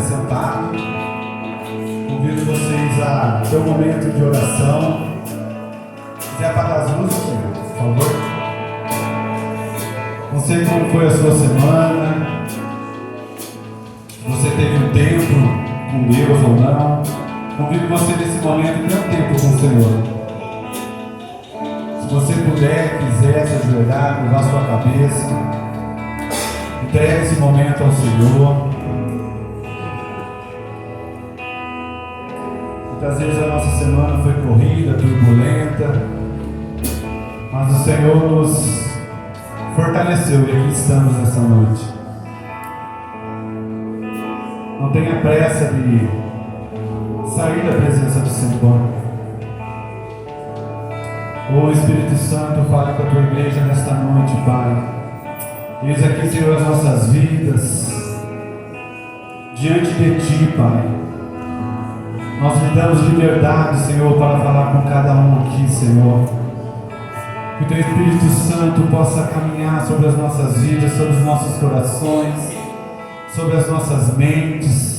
sentado. Convido vocês a ter um momento de oração. Se quiser apagar as luzes, por favor. Não sei como foi a sua semana. Se você teve um tempo com Deus ou não. Convido você nesse momento a ter um tempo com o Senhor. Se você puder, quiser se ajoelhar, curvar sua cabeça, entregue esse momento ao Senhor. Muitas vezes a nossa semana foi corrida, turbulenta, mas o Senhor nos fortaleceu e aqui estamos nessa noite. Não tenha pressa de sair da presença do Senhor. Ô Espírito Santo, fale com a tua igreja nesta noite, Pai. Eis aqui, Senhor, as nossas vidas diante de Ti, Pai. Nós lhe damos liberdade, Senhor, para falar com cada um aqui, Senhor. Que o Teu Espírito Santo possa caminhar sobre as nossas vidas, sobre os nossos corações, sobre as nossas mentes.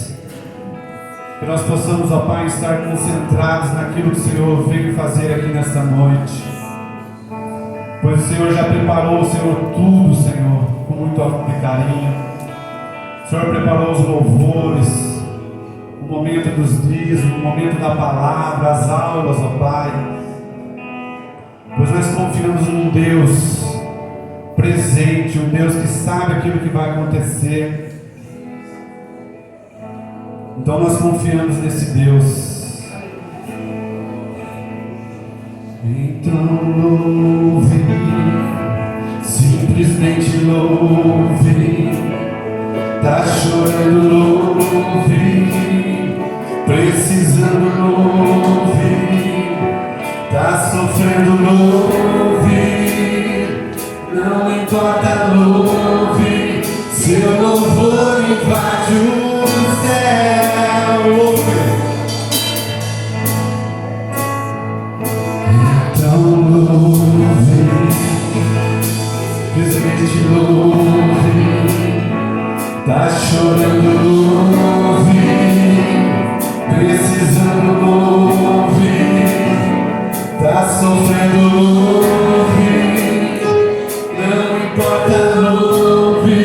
Que nós possamos, ó Pai, estar concentrados naquilo que o Senhor veio fazer aqui nesta noite. Pois o Senhor já preparou, Senhor, tudo, Senhor, com muito amor e carinho. O Senhor preparou os louvores, o momento dos dias, o momento da palavra, as aulas, ó Pai. Pois nós confiamos num Deus presente, um Deus que sabe aquilo que vai acontecer. Então nós confiamos nesse Deus. Então louve, simplesmente louve. Tá chorando, louve. Precisando, louve. Tá sofrendo, louve. Não importa, louve. Seu louvor invade o céu. Então louve, simplesmente louve. Tá chorando, louve. Precisando, louve. Tá sofrendo, louve. Não importa, louve.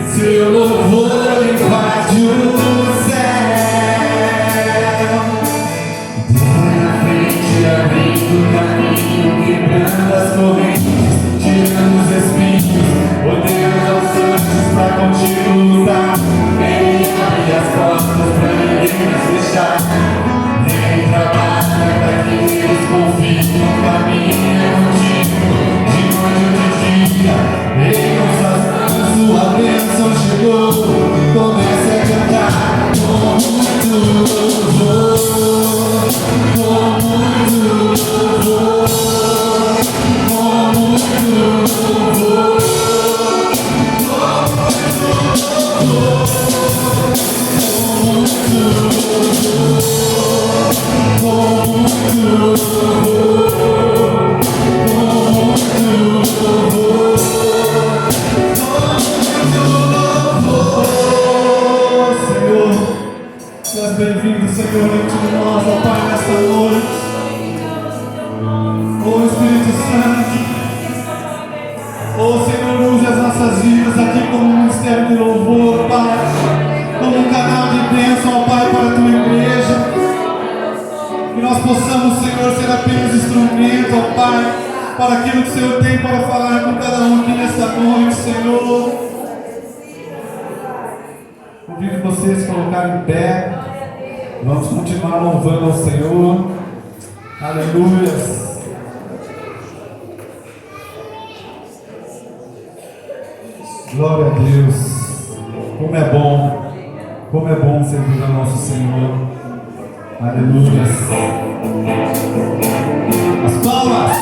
Seu louvor invade o céu. Deus na frente, abrindo o caminho, quebrando as correntes, tirando os espinhos, ordenando aos anjos pra contigo lutar. Ele abre as portas pra ninguém nos fechar. Ele trabalha pra que eles confiem. O caminho é contigo, de noite ou de dia. Ele nos faz sua bênção chegou. Comece a cantar com muito louvor, com muito louvor, com muito louvor, com muito louvor. Bem-vindo, Senhor, dentro de nós, ó Pai, nesta noite. Ó Espírito Santo, ó Senhor, use as nossas vidas aqui como um ministério de louvor, Pai, como um canal de bênção, ó Pai, para a Tua igreja. Que nós possamos, Senhor, ser apenas instrumento, ó Pai, para aquilo que o Senhor tem para falar com cada um aqui nesta noite, Senhor. Convido vocês a colocarem em pé. Vamos continuar louvando ao Senhor. Aleluia. Glória a Deus. Como é bom servir ao nosso Senhor. Aleluia. As palmas.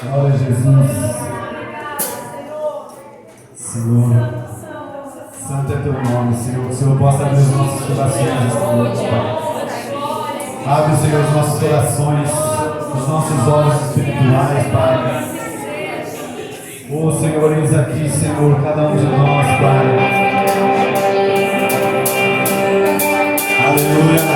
Glória a Jesus. Senhor, santo é teu nome, Senhor. Que o Senhor possa abrir os nossos corações esta noite, Pai. Abre, Senhor, os nossos corações, os nossos olhos espirituais, Pai. Oh, Senhor, eis aqui, Senhor, cada um de nós, Pai. Aleluia.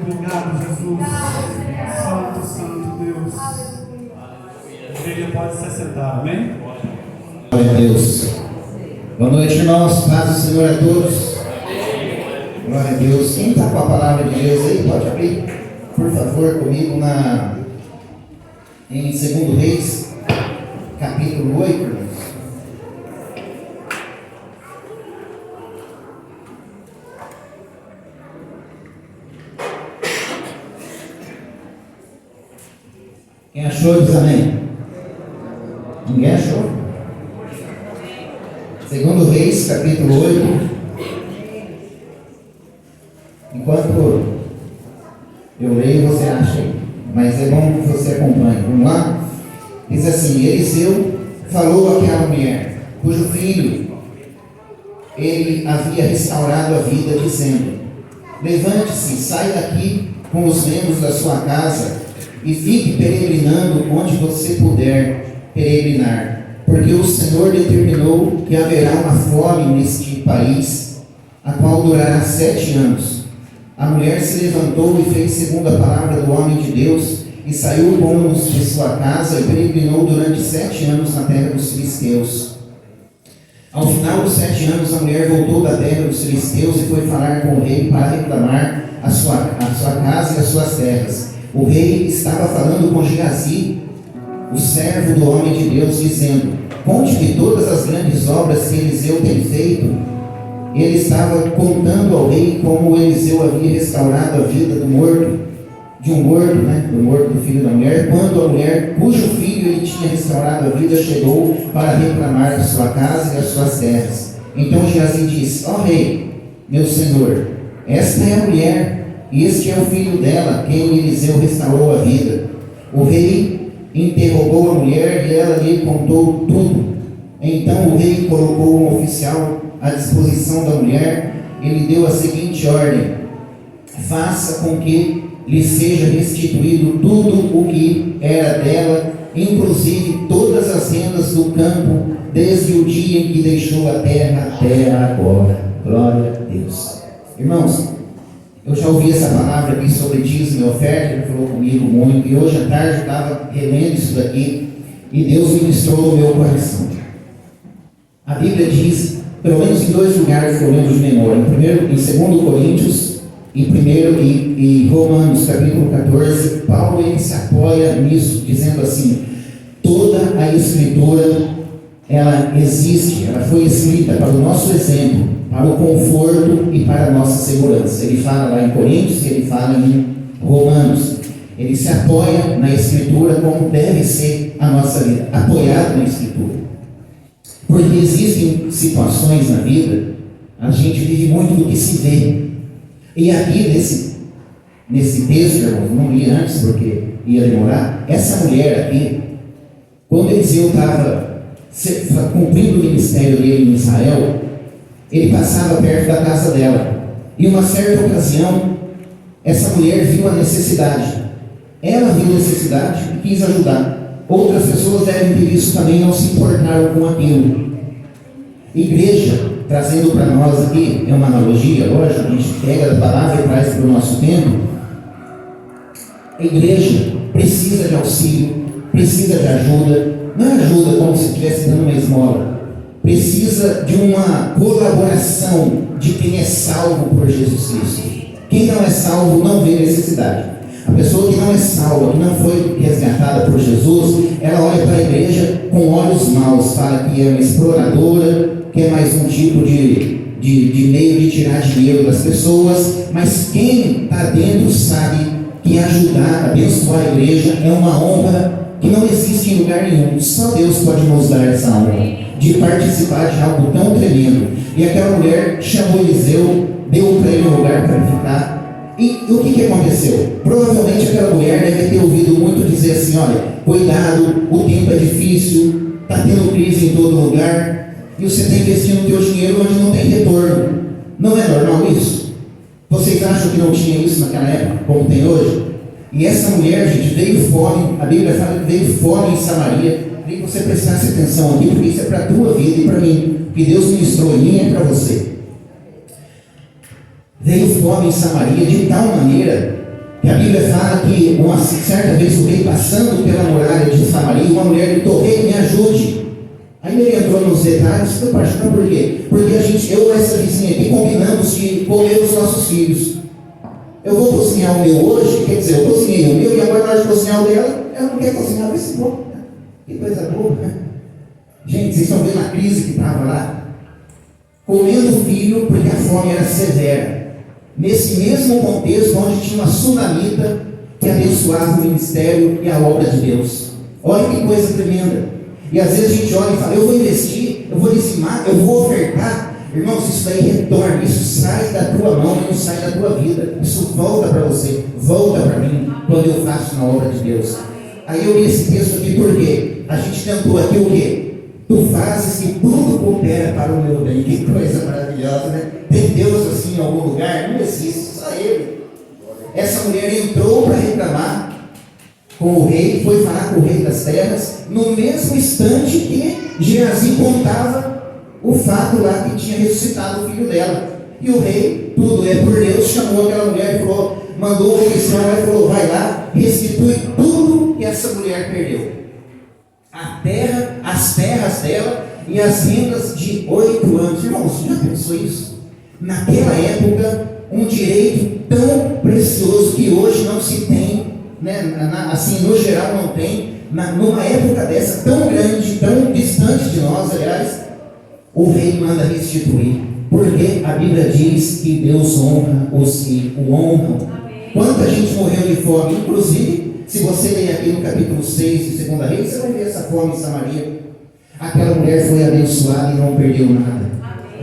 Obrigado, Jesus. Santo, santo Deus. A igreja pode se sentar, amém? Glória a Deus. Boa noite, irmãos. Paz do Senhor a todos. Glória a Deus. Quem está com a palavra de Deus aí, pode abrir, por favor, comigo em 2 Reis, capítulo 8, irmãos. Quem achou, diz amém. Ninguém achou? 2 Reis, capítulo 8. Enquanto eu leio, você acha aí. Mas é bom que você acompanhe. Vamos lá? Diz assim: Eliseu falou àquela mulher, cujo filho ele havia restaurado a vida, dizendo: levante-se, saia daqui com os membros da sua casa e fique peregrinando onde você puder peregrinar, porque o Senhor determinou que haverá uma fome neste país, a qual durará 7 anos. A mulher se levantou e fez segundo a palavra do homem de Deus, e saiu com os de sua casa e peregrinou durante 7 anos na terra dos filisteus. Ao final dos 7 anos, a mulher voltou da terra dos filisteus e foi falar com o rei para reclamar a sua casa e as suas terras. O rei estava falando com Geazi, o servo do homem de Deus, dizendo: conte-me todas as grandes obras que Eliseu tem feito. Ele estava contando ao rei como Eliseu havia restaurado a vida do morto, do filho da mulher, quando a mulher, cujo filho ele tinha restaurado a vida, chegou para reclamar a sua casa e as suas terras. Então Geazi disse: ó rei, meu senhor, esta é a mulher, e este é o filho dela, quem Eliseu restaurou a vida. O rei interrogou a mulher e ela lhe contou tudo. Então o rei colocou um oficial à disposição da mulher e lhe deu a seguinte ordem: faça com que lhe seja restituído tudo o que era dela, inclusive todas as rendas do campo, desde o dia em que deixou a terra até agora. Glória a Deus. Irmãos, eu já ouvi essa palavra aqui sobre dízimo e oferta, ele falou comigo muito, e hoje à tarde eu estava relendo isso daqui, e Deus ministrou no meu coração. A Bíblia diz, pelo menos em 2 lugares que eu lembro de memória, em 2 Coríntios, e Romanos, capítulo 14, Paulo ele se apoia nisso, dizendo assim: toda a Escritura, ela existe, ela foi escrita para o nosso exemplo, para o conforto e para a nossa segurança. Ele fala lá em Coríntios, ele fala em Romanos. Ele se apoia na Escritura como deve ser a nossa vida, apoiado na Escritura. Porque existem situações na vida, a gente vive muito do que se vê. E aqui nesse texto, irmãos, não li antes porque ia demorar, essa mulher aqui, quando Eliseu estava cumprindo o ministério dele em Israel, ele passava perto da casa dela. E uma certa ocasião, essa mulher viu a necessidade. Ela viu a necessidade e quis ajudar. Outras pessoas devem ter visto também, não se importaram com aquilo. Igreja, trazendo para nós aqui, é uma analogia, lógico, a gente pega a palavra e traz para o nosso tempo. A igreja precisa de auxílio, precisa de ajuda, não é ajuda como se estivesse dando uma esmola, precisa de uma colaboração de quem é salvo por Jesus Cristo. Quem não é salvo não vê necessidade. A pessoa que não é salva, que não foi resgatada por Jesus, ela olha para a igreja com olhos maus, fala que é uma exploradora, que é mais um tipo de meio de tirar dinheiro das pessoas, mas quem está dentro sabe que ajudar, abençoar a igreja é uma honra que não existe em lugar nenhum. Só Deus pode nos dar essa honra de participar de algo tão tremendo. E aquela mulher chamou Eliseu, deu para ele um lugar para ficar. E o que aconteceu? Provavelmente aquela mulher deve ter ouvido muito dizer assim: olha, cuidado, o tempo é difícil, está tendo crise em todo lugar, e você está investindo o teu dinheiro onde não tem retorno. Não é normal isso? Vocês acham que não tinha isso naquela época, como tem hoje? E essa mulher, gente, veio fome, a Bíblia fala que veio fome em Samaria. Queria que você prestasse atenção aqui, porque isso é para a tua vida e para mim. O que Deus ministrou em mim é para você. Veio fome em Samaria de tal maneira que a Bíblia fala que uma certa vez o rei passando pela muralha de Samaria, uma mulher gritou: rei, me ajude. Aí ele entrou nos detalhes, foi pastor, por quê? Porque eu e essa vizinha aqui combinamos de comer os nossos filhos. Eu vou cozinhar o meu hoje, quer dizer, eu cozinhei o meu e agora na hora de cozinhar o dela, ela não quer cozinhar esse pouco. Que coisa boa, né? Gente, vocês estão vendo a crise que estava lá? Comendo o filho porque a fome era severa. Nesse mesmo contexto onde tinha uma sunamita que abençoava o ministério e a obra de Deus. Olha que coisa tremenda. E às vezes a gente olha e fala: eu vou investir, eu vou dizimar, eu vou ofertar. Irmãos, isso daí retorna, isso sai da tua mão e não sai da tua vida. Isso volta para você, volta para mim, quando eu faço na obra de Deus. Aí eu li esse texto aqui porque a gente tentou aqui o quê? Tu fazes que tudo coopera para o meu bem. Que coisa maravilhosa, né? Tem Deus assim em algum lugar? Não existe, só Ele. Essa mulher entrou para reclamar com o rei, foi falar com o rei das terras, no mesmo instante que Geazi contava o fato lá que tinha ressuscitado o filho dela. E o rei, tudo é por Deus, chamou aquela mulher e falou, mandou o oficial lá e falou, vai lá, restitui tudo que essa mulher perdeu. A terra, as terras dela e as rendas de 8 anos. Irmãos, já pensou isso? Naquela época, um direito tão precioso que hoje não se tem, né? Assim, no geral não tem, numa época dessa tão grande, tão distante de nós, aliás, o rei manda restituir, porque a Bíblia diz que Deus honra os que o honram. Quanta gente morreu de fome, inclusive, se você ler aqui no capítulo 6 de 2 Reis, você vai ver essa fome em Samaria. Aquela mulher foi abençoada e não perdeu nada.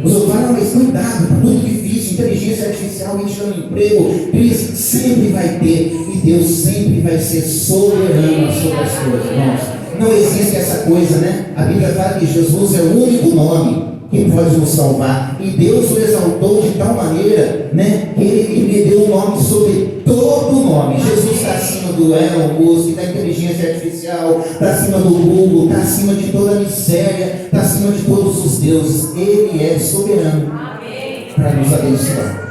Os outros falam, mas cuidado, está muito difícil, inteligência artificial, gente dando emprego, crise, sempre vai ter, e Deus sempre vai ser soberano sobre as coisas, irmãos. Não existe essa coisa, né? A Bíblia fala que Jesus é o único nome que pode nos salvar, e Deus o exaltou de tal maneira, né, que ele lhe deu um nome sobre todo nome. Jesus está acima do Elon Musk, da inteligência artificial, está acima do Google, está acima de toda a miséria, está acima de todos os deuses. Ele é soberano para nos abençoar.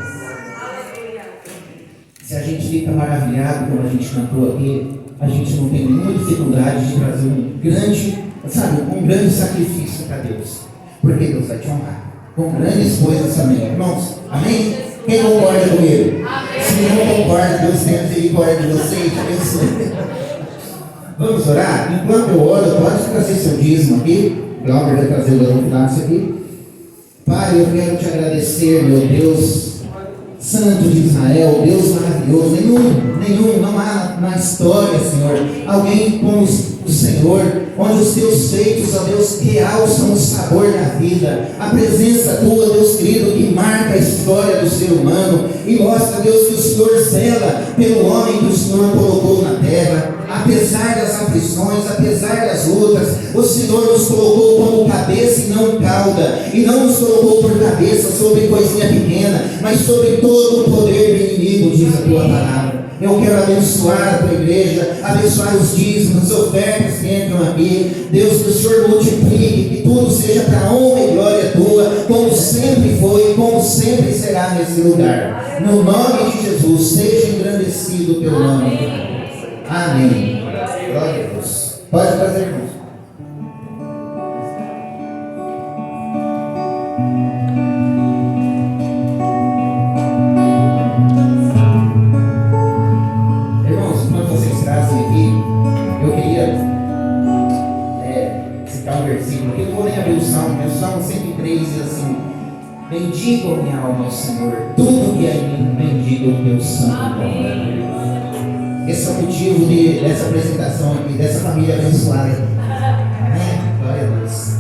Se a gente fica maravilhado como a gente cantou aqui, a gente não tem nenhuma dificuldade de trazer um grande sacrifício para Deus. Porque Deus vai te honrar com grandes coisas também, irmãos. Amém? Quem concorda comigo? Amém. Se não concorda, Deus tenha misericórdia de vocês. Vamos orar? Enquanto eu oro, pode trazer seu dízimo aqui. Glauber vai trazer o final disso aqui. Pai, eu quero te agradecer, meu Deus Santo de Israel, Deus maravilhoso. Nenhum, não há na história, Senhor, alguém como o Senhor, onde os teus feitos, ó Deus, realçam o sabor da vida, a presença tua, Deus querido, que marca a história do ser humano e mostra, Deus, que o Senhor zela pelo homem que o Senhor colocou na terra. Apesar das aflições, apesar das lutas, o Senhor nos colocou como cabeça e não cauda, e não nos colocou por cabeça sobre coisinha pequena, mas sobre todo o poder do inimigo, diz a tua palavra. Eu quero abençoar a tua igreja, abençoar os dízimos, as ofertas que entram aqui. Deus, que o Senhor multiplique, que tudo seja para a honra e glória tua, como sempre foi, como sempre será nesse lugar. No nome de Jesus, seja engrandecido o teu nome. Amém. Glória a Deus. Pode trazer, irmãos. Irmãos, enquanto vocês trazem aqui, eu queria citar um versículo aqui. Eu não vou nem abrir o Salmo, mas o Salmo 103 diz assim: bendiga a minha alma, Senhor, tudo que é em mim, bendiga o teu santo nome. Esse é o motivo dessa apresentação aqui, dessa família abençoada. Amém? Glória a Deus.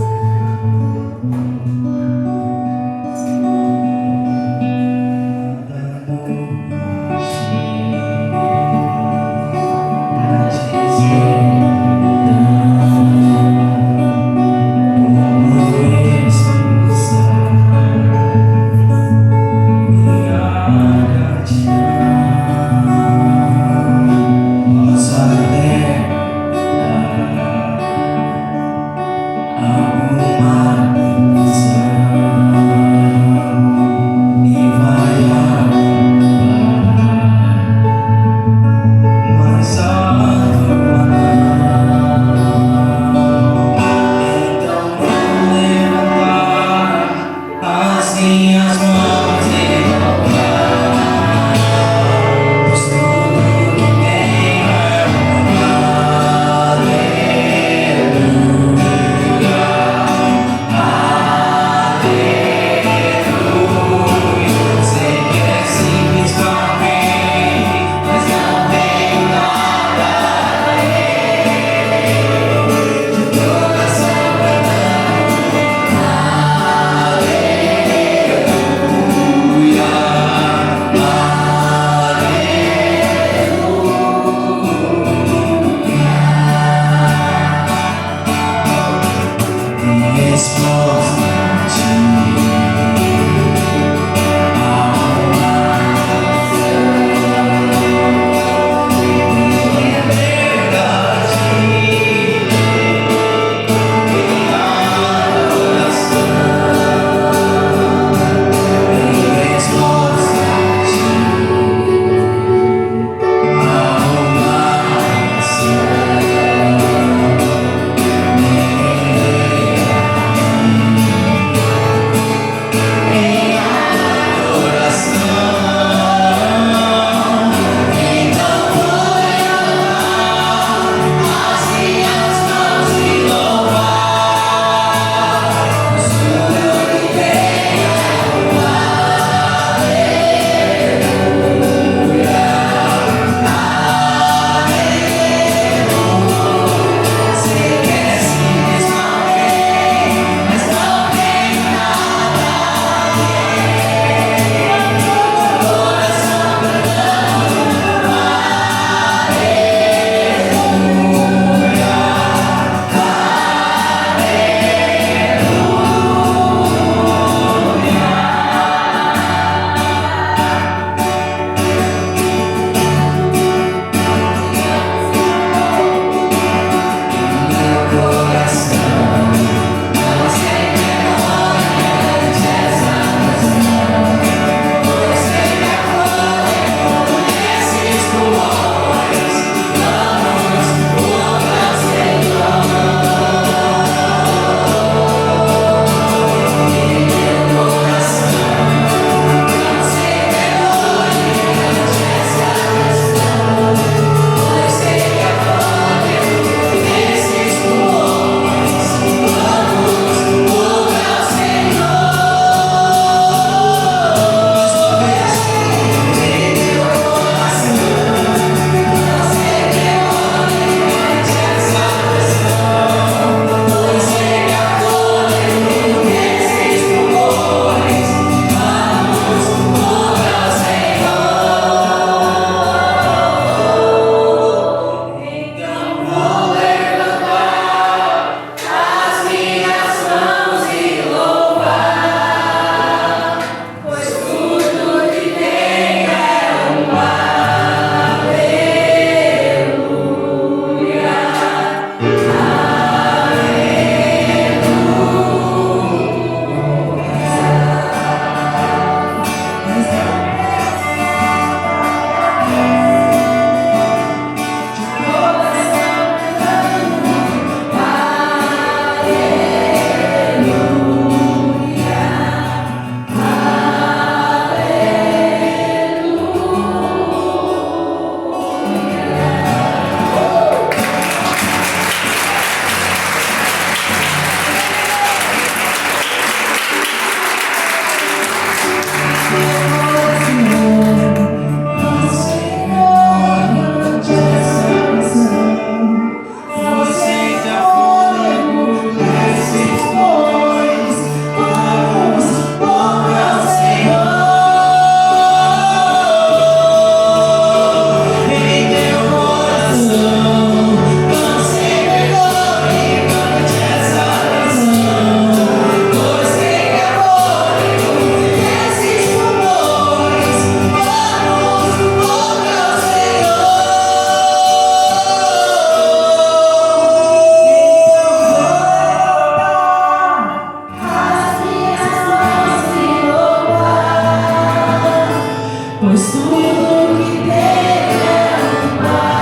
pois tudo que tem é uma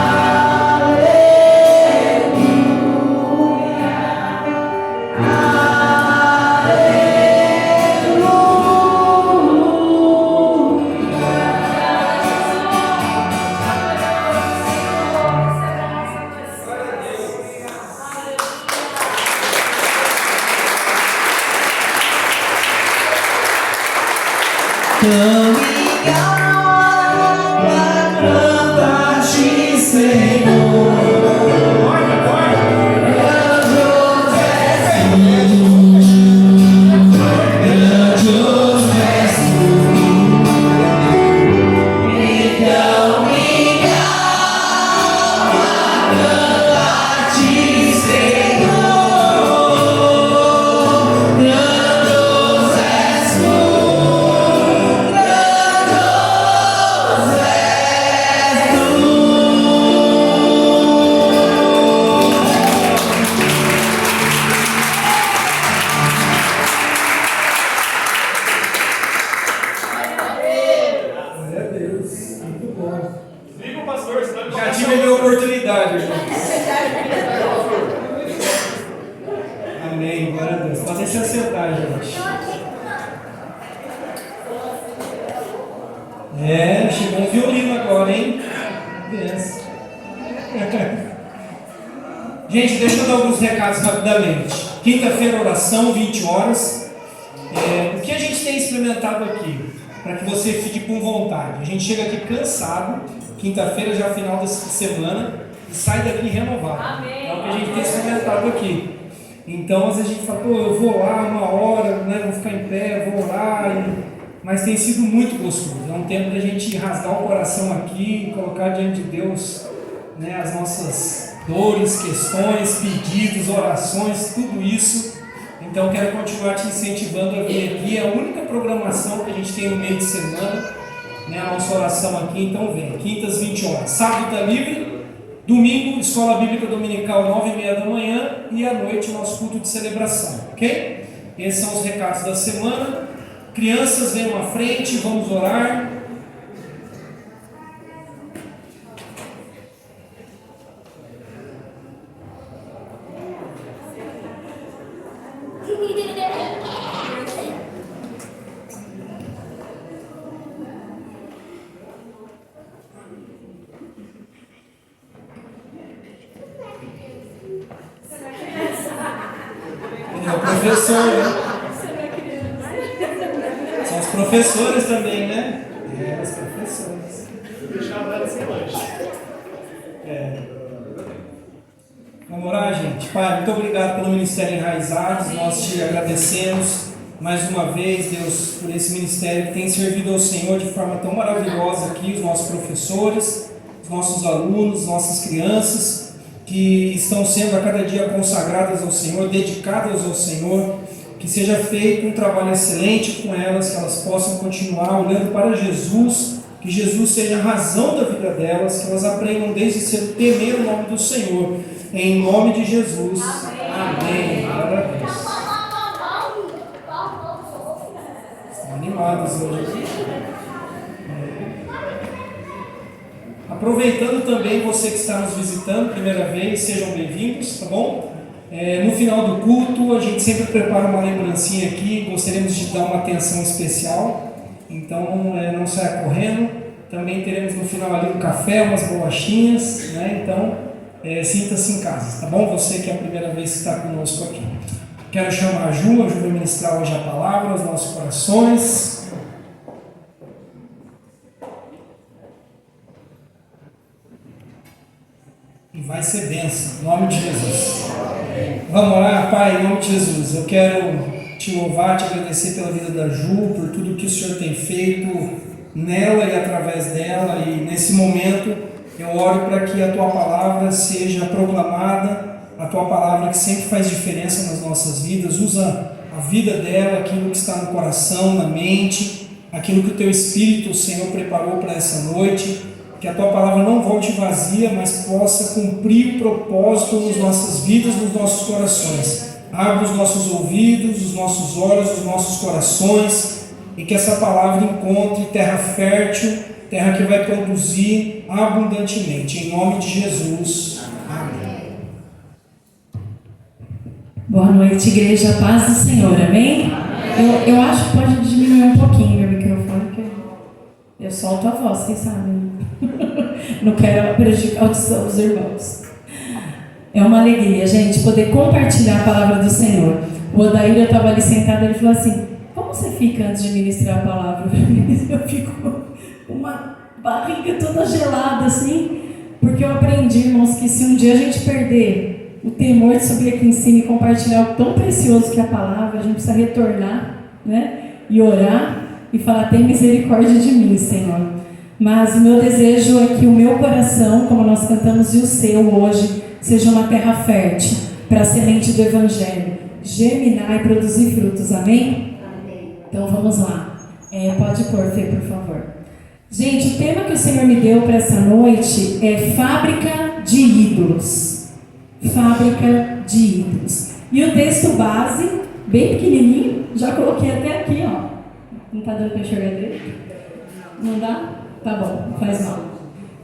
tão legal pra cantar-te, Senhor. Já tive a minha oportunidade, irmão. Amém, glória a Deus. Pode se sentar, gente. Chegou um violino agora, hein? Benção. Gente, deixa eu dar alguns recados rapidamente. Quinta-feira, oração, 20 horas. O que a gente tem experimentado aqui? Para que você fique com vontade. A gente chega aqui cansado. Quinta-feira já é o final dessa semana e sai daqui renovado. Amém. É o que a gente tem experimentado aqui. Então, às vezes a gente fala, eu vou lá uma hora, né, vou ficar em pé, vou orar. Mas tem sido muito gostoso. É um tempo da gente rasgar o coração aqui, colocar diante de Deus, né, as nossas dores, questões, pedidos, orações, tudo isso. Então, quero continuar te incentivando a vir aqui. É a única programação que a gente tem no meio de semana. A nossa oração aqui, então vem, quintas 20 horas, sábado está livre, domingo, escola bíblica dominical 9h30 da manhã e à noite nosso culto de celebração, ok? Esses são os recados da semana. Crianças, venham à frente, vamos orar. Professor, né? São os professores também, né? Os professores. Vamos orar, gente. Pai, muito obrigado pelo Ministério Enraizados. Nós te agradecemos mais uma vez, Deus, por esse ministério que tem servido ao Senhor de forma tão maravilhosa aqui, os nossos professores, os nossos alunos, nossas crianças, que estão sendo a cada dia consagradas ao Senhor, dedicadas ao Senhor, que seja feito um trabalho excelente com elas, que elas possam continuar olhando para Jesus, que Jesus seja a razão da vida delas, que elas aprendam desde cedo temer o nome do Senhor, em nome de Jesus. Amém. Glória a Deus. Estão animados hoje. Aproveitando também você que está nos visitando, primeira vez, sejam bem-vindos, tá bom? No final do culto, a gente sempre prepara uma lembrancinha aqui, gostaríamos de dar uma atenção especial, então não saia correndo. Também teremos no final ali um café, umas bolachinhas, né? Então sinta-se em casa, tá bom? Você que é a primeira vez que está conosco aqui. Quero chamar a Ju vai ministrar hoje a palavra aos nossos corações. E vai ser bênção, em nome de Jesus. Vamos orar, Pai, em nome de Jesus. Eu quero te louvar, te agradecer pela vida da Ju, por tudo que o Senhor tem feito nela e através dela. E nesse momento eu oro para que a Tua palavra seja proclamada, a Tua palavra que sempre faz diferença nas nossas vidas. Usa a vida dela, aquilo que está no coração, na mente, aquilo que o Teu Espírito, o Senhor, preparou para essa noite. Que a Tua palavra não volte vazia, mas possa cumprir o propósito nas nossas vidas, nos nossos corações. Abra os nossos ouvidos, os nossos olhos, os nossos corações, e que essa palavra encontre terra fértil, terra que vai produzir abundantemente. Em nome de Jesus. Amém. Boa noite, igreja. Paz do Senhor, amém? Eu acho que pode diminuir um pouquinho meu microfone, porque eu solto a voz, quem sabe? Não quero prejudicar a audição dos irmãos. É uma alegria, gente, poder compartilhar a palavra do Senhor. O Odair, eu estava ali sentado, ele falou assim: como você fica antes de ministrar a palavra? Eu fico com uma barriga toda gelada assim, porque eu aprendi, irmãos, que se um dia a gente perder o temor de subir aqui em cima e compartilhar algo tão precioso que é a palavra, a gente precisa retornar, né? E orar e falar: tem misericórdia de mim, Senhor. Mas o meu desejo é que o meu coração, como nós cantamos, e o seu hoje, seja uma terra fértil para a semente do Evangelho germinar e produzir frutos, amém? Amém. Então vamos lá. Pode pôr, Fê, por favor. Gente, o tema que o Senhor me deu para essa noite é fábrica de ídolos. Fábrica de ídolos. E o texto base, bem pequenininho, já coloquei até aqui, ó. Não está dando para enxergar dele? Não dá? Tá bom, não faz mal.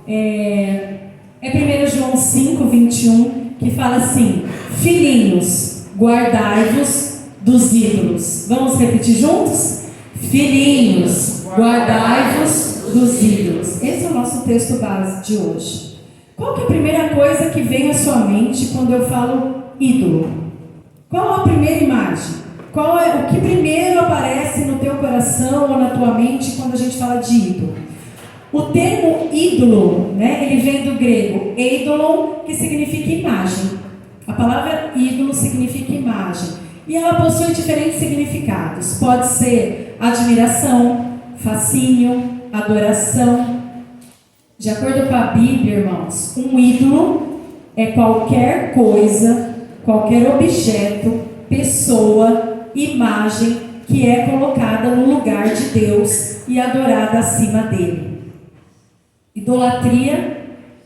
É 1 João 5, 21, que fala assim: filhinhos, guardai-vos dos ídolos. Vamos repetir juntos? Filhinhos, guardai-vos dos ídolos. Esse é o nosso texto base de hoje. Qual que é a primeira coisa que vem à sua mente quando eu falo ídolo? Qual a primeira imagem? Qual é o que primeiro aparece no teu coração ou na tua mente quando a gente fala de ídolo? O termo ídolo, né, ele vem do grego eidolon, que significa imagem. A palavra ídolo significa imagem. E ela possui diferentes significados. Pode ser admiração, fascínio, adoração. De acordo com a Bíblia, irmãos, um ídolo é qualquer coisa, qualquer objeto, pessoa, imagem que é colocada no lugar de Deus e adorada acima dele. Idolatria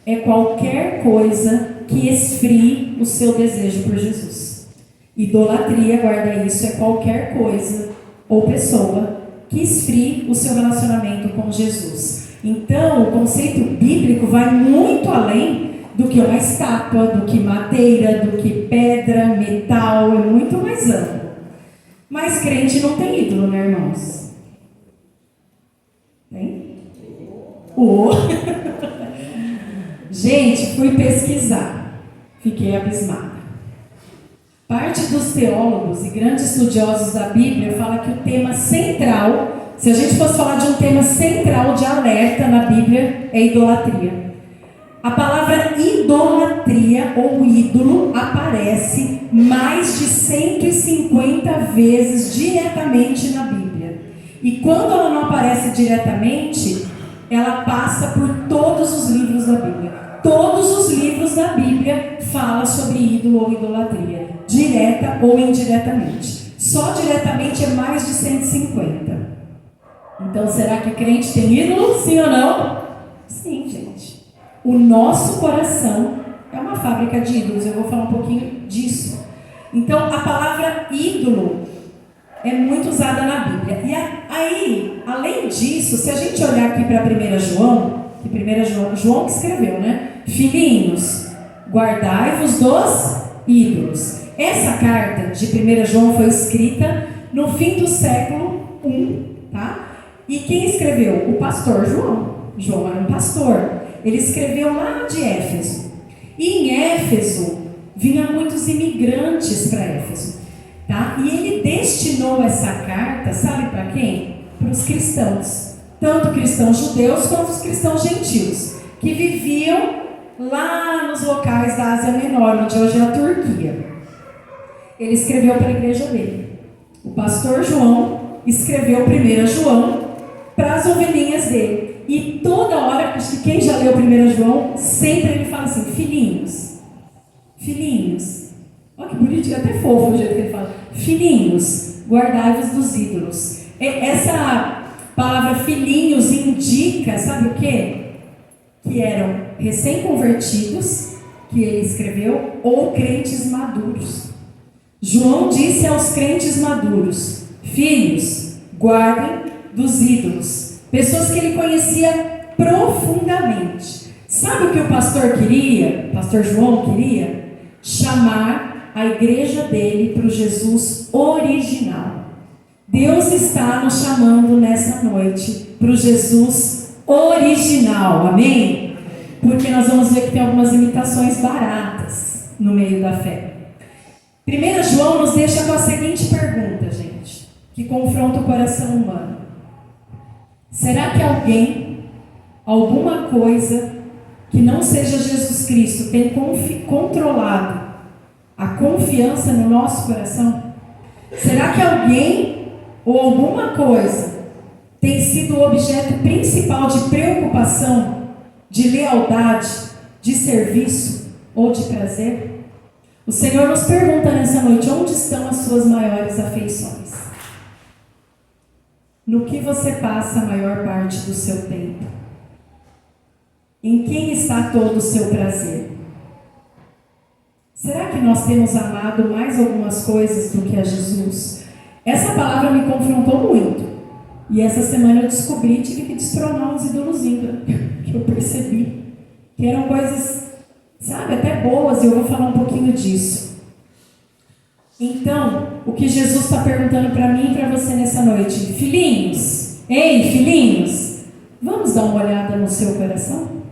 é qualquer coisa que esfrie o seu desejo por Jesus. Idolatria, guarda isso, é qualquer coisa ou pessoa que esfrie o seu relacionamento com Jesus. Então, o conceito bíblico vai muito além do que uma estátua, do que madeira, do que pedra, metal, é muito mais amplo. Mas crente não tem ídolo, né, irmãos? Tem? Gente, fui pesquisar, fiquei abismada. Parte dos teólogos e grandes estudiosos da Bíblia fala que o tema central, se a gente fosse falar de um tema central de alerta na Bíblia, é idolatria. A palavra idolatria ou ídolo aparece mais de 150 vezes diretamente na Bíblia. E quando ela não aparece diretamente, ela passa por todos os livros da Bíblia. Todos os livros da Bíblia falam sobre ídolo ou idolatria, direta ou indiretamente. Só diretamente é mais de 150. Então, será que crente tem ídolo? Sim ou não? Sim, gente. O nosso coração é uma fábrica de ídolos. Eu vou falar um pouquinho disso. Então, a palavra ídolo é muito usada na Bíblia. E aí, além disso, se a gente olhar aqui para 1 João, que 1 João que escreveu, né? Filhinhos, guardai-vos dos ídolos. Essa carta de 1 João foi escrita no fim do século I, tá? E quem escreveu? O pastor João. João era um pastor. Ele escreveu lá de Éfeso. E em Éfeso, vinham muitos imigrantes para Éfeso. Tá? E ele destinou essa carta, sabe para quem? Para os cristãos. Tanto cristãos judeus quanto os cristãos gentios. Que viviam lá nos locais da Ásia Menor, onde hoje é a Turquia. Ele escreveu para a igreja dele. O pastor João escreveu 1 João para as ovelhinhas dele. E toda hora, acho que quem já leu 1 João, sempre ele fala assim: filhinhos, filhinhos. Olha que bonitinho, até fofo o jeito que ele fala. Filhinhos, guardai-vos dos ídolos. Essa palavra filhinhos indica, sabe o quê? Que eram recém-convertidos, que ele escreveu, ou crentes maduros. João disse aos crentes maduros: filhos, guardem dos ídolos. Pessoas que ele conhecia profundamente. Sabe o que o pastor queria? O pastor João queria? Chamar a igreja dele para o Jesus original. Deus está nos chamando nessa noite para o Jesus original, amém? Porque nós vamos ver que tem algumas imitações baratas no meio da fé. 1 João nos deixa com a seguinte pergunta, gente, que confronta o coração humano. Será que alguém, alguma coisa que não seja Jesus Cristo tem controlado a confiança no nosso coração? Será que alguém ou alguma coisa tem sido o objeto principal de preocupação, de lealdade, de serviço ou de prazer? O Senhor nos pergunta nessa noite: onde estão as suas maiores afeições? No que você passa a maior parte do seu tempo? Em quem está todo o seu prazer? Será que nós temos amado mais algumas coisas do que a Jesus? Essa palavra me confrontou muito. E essa semana eu descobri, tive que destronar uns ídolozinhos que eu percebi. Que eram coisas, sabe, até boas, e eu vou falar um pouquinho disso. Então, o que Jesus está perguntando para mim e para você nessa noite: filhinhos, ei, filhinhos, vamos dar uma olhada no seu coração?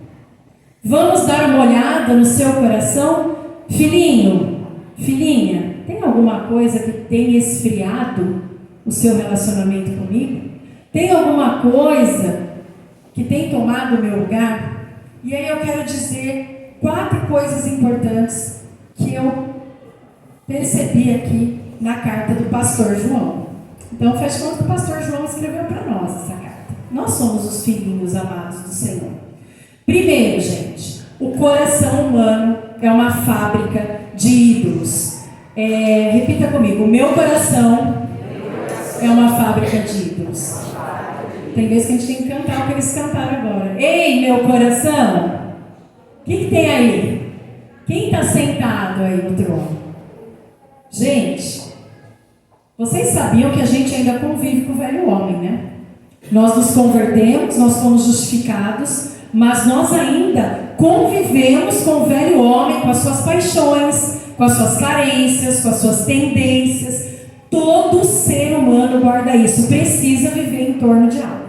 Vamos dar uma olhada no seu coração? Filhinho, filhinha, tem alguma coisa que tenha esfriado o seu relacionamento comigo? Tem alguma coisa que tem tomado o meu lugar? E aí eu quero dizer 4 coisas importantes que eu percebi aqui na carta do pastor João. Então faz conta que o pastor João escreveu para nós essa carta. Nós somos os filhinhos amados do Senhor. Primeiro, gente, o coração humano é uma fábrica de ídolos. Repita comigo: o meu coração é uma fábrica de ídolos. Tem vezes que a gente tem que cantar o que eles cantaram agora. Ei, meu coração, o que tem aí? Quem está sentado aí no trono? Gente, vocês sabiam que a gente ainda convive com o velho homem, né? Nós nos convertemos, nós fomos justificados, mas nós ainda convivemos com o velho homem, com as suas paixões, com as suas carências, com as suas tendências. Todo ser humano guarda isso, precisa viver em torno de algo.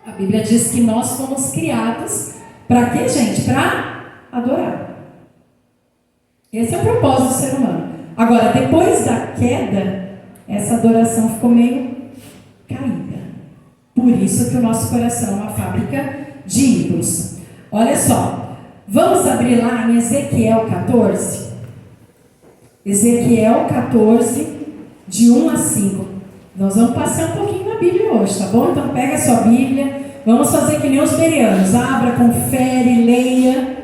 A Bíblia diz que nós fomos criados para quê, gente? Para adorar. Esse é o propósito do ser humano. Agora, depois da queda, essa adoração ficou meio caída. Por isso que o nosso coração é uma fábrica de ídolos. Olha só, vamos abrir lá em Ezequiel 14. Ezequiel 14, de 1 a 5. Nós vamos passar um pouquinho na Bíblia hoje, tá bom? Então pega a sua Bíblia, vamos fazer que nem os bereanos. Abra, confere, leia,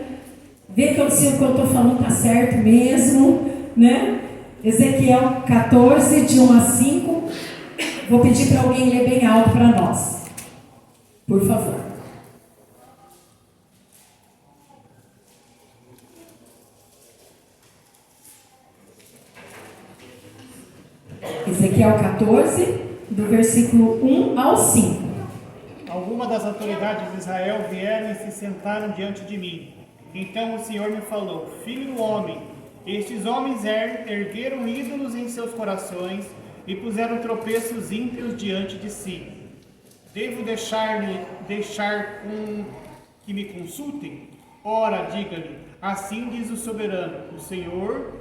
vê se o que eu estou falando está certo mesmo, né? Ezequiel 14, de 1 a 5. Vou pedir para alguém ler bem alto para nós, por favor. Ezequiel 14, do versículo 1 ao 5. Algumas das autoridades de Israel vieram e se sentaram diante de mim. Então o Senhor me falou: filho do homem, estes homens ergueram ídolos em seus corações e puseram tropeços ímpios diante de si. Devo deixar que me consultem? Ora, diga-lhe, assim diz o soberano, o Senhor: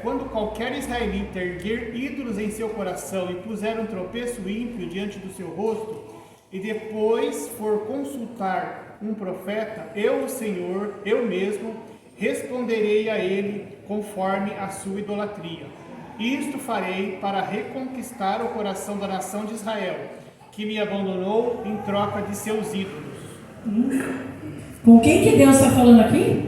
quando qualquer israelita erguer ídolos em seu coração e puser um tropeço ímpio diante do seu rosto, e depois for consultar um profeta, eu, o Senhor, eu mesmo, responderei a ele conforme a sua idolatria. Isto farei para reconquistar o coração da nação de Israel, que me abandonou em troca de seus ídolos. Com quem que Deus está falando aqui?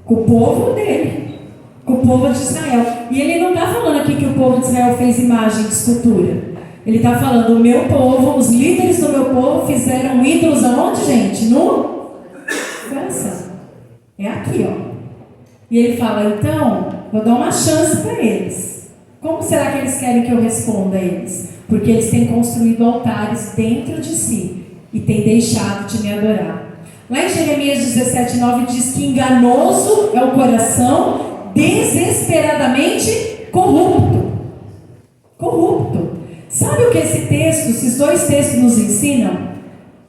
Com o povo dele, com o povo de Israel. E ele não está falando aqui que o povo de Israel fez imagem de escultura. Ele está falando: o meu povo, os líderes do meu povo fizeram ídolos aonde, gente? No coração. É aqui, ó. E ele fala: então, vou dar uma chance para eles. Como será que eles querem que eu responda a eles? Porque eles têm construído altares dentro de si, e tem deixado de me adorar. Lá em Jeremias 17:9 diz que enganoso é o coração, desesperadamente corrupto. Corrupto. Sabe o que esses dois textos nos ensinam?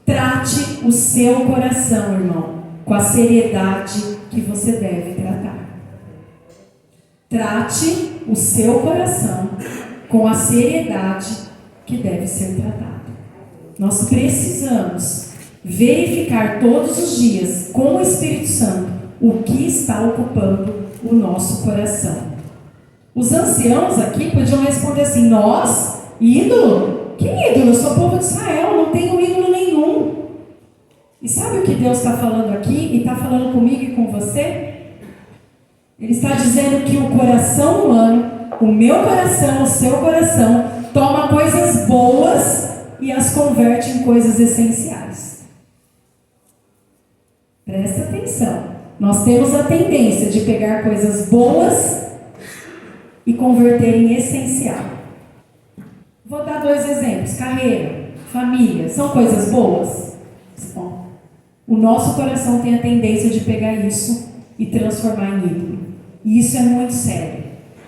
Trate o seu coração, irmão, com a seriedade que você deve tratar. Trate o seu coração com a seriedade que deve ser tratado. Nós precisamos verificar todos os dias com o Espírito Santo o que está ocupando o nosso coração. Os anciãos aqui podiam responder assim: nós, ídolo? Que ídolo? Eu sou povo de Israel, não tenho ídolo nenhum. E sabe o que Deus está falando aqui e está falando comigo e com você? Ele está dizendo que o coração humano, o meu coração, o seu coração, toma coisas boas e as converte em coisas essenciais. Presta atenção. Nós temos a tendência de pegar coisas boas e converter em essencial. Vou dar 2 exemplos. Carreira, família, são coisas boas? Bom, o nosso coração tem a tendência de pegar isso e transformar em ídolo. E isso é muito sério,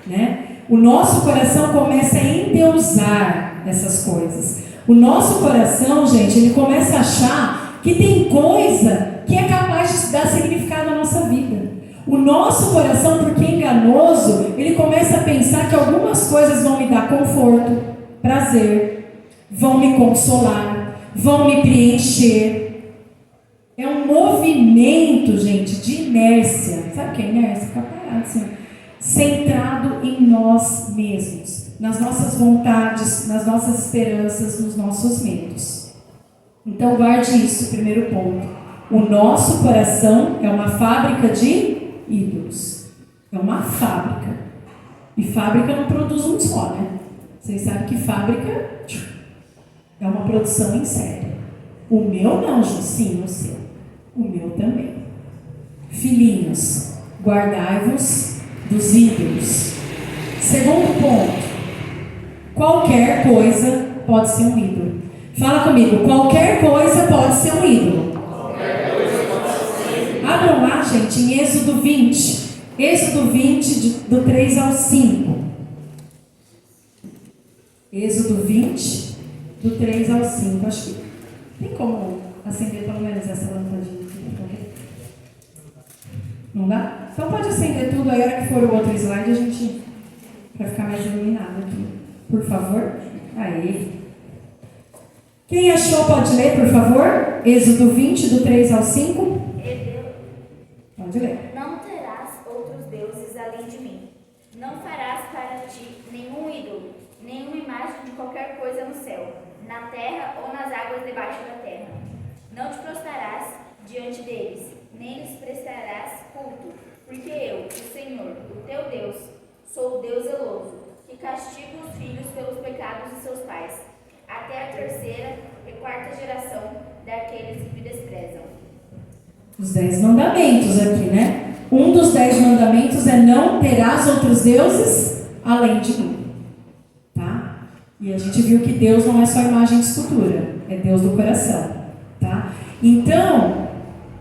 né? O nosso coração começa a endeusar essas coisas. O nosso coração, gente, ele começa a achar que tem coisa que é capaz de dar significado à nossa vida. O nosso coração, porque é enganoso, ele começa a pensar que algumas coisas vão me dar conforto, prazer, vão me consolar, vão me preencher. É um movimento, gente, de inércia. Sabe o que é inércia? Ficar parado assim, centrado em nós mesmos, nas nossas vontades, nas nossas esperanças, nos nossos medos. Então guarde isso, primeiro ponto. O nosso coração é uma fábrica de ídolos. É uma fábrica. E fábrica não produz um só, né? Vocês sabem que fábrica é uma produção em série. O meu não, sim, o seu. O meu também. Filhinhos, guardai-vos dos ídolos. Segundo ponto. Qualquer coisa pode ser um ídolo. Fala comigo. Qualquer coisa pode ser um ídolo. Abram lá, gente, em Êxodo 20. Êxodo 20, do 3 ao 5. Êxodo 20, do 3 ao 5. Acho que tem como acender pelo menos essa lampadinha aqui. Não dá? Então pode acender tudo, aí a hora que for o outro slide a gente vai ficar mais iluminado aqui. Por favor. Aí. Quem achou pode ler, por favor? Êxodo 20, do 3 ao 5. Pode ler. Não terás outros deuses além de mim. Não farás para ti nenhum ídolo, nenhuma imagem de qualquer coisa no céu, na terra ou nas águas debaixo da terra. Não te prostrarás diante deles, nem lhes prestarás culto, porque eu, o Senhor, o teu Deus, sou o Deus zeloso, que castigo os filhos pelos pecados de seus pais, até a 3ª e 4ª geração daqueles que me desprezam. Os 10 mandamentos aqui, né? Um dos 10 mandamentos é: não terás outros deuses além de mim. Tá? E a gente viu que Deus não é só imagem de escultura, é Deus do coração. Tá? Então,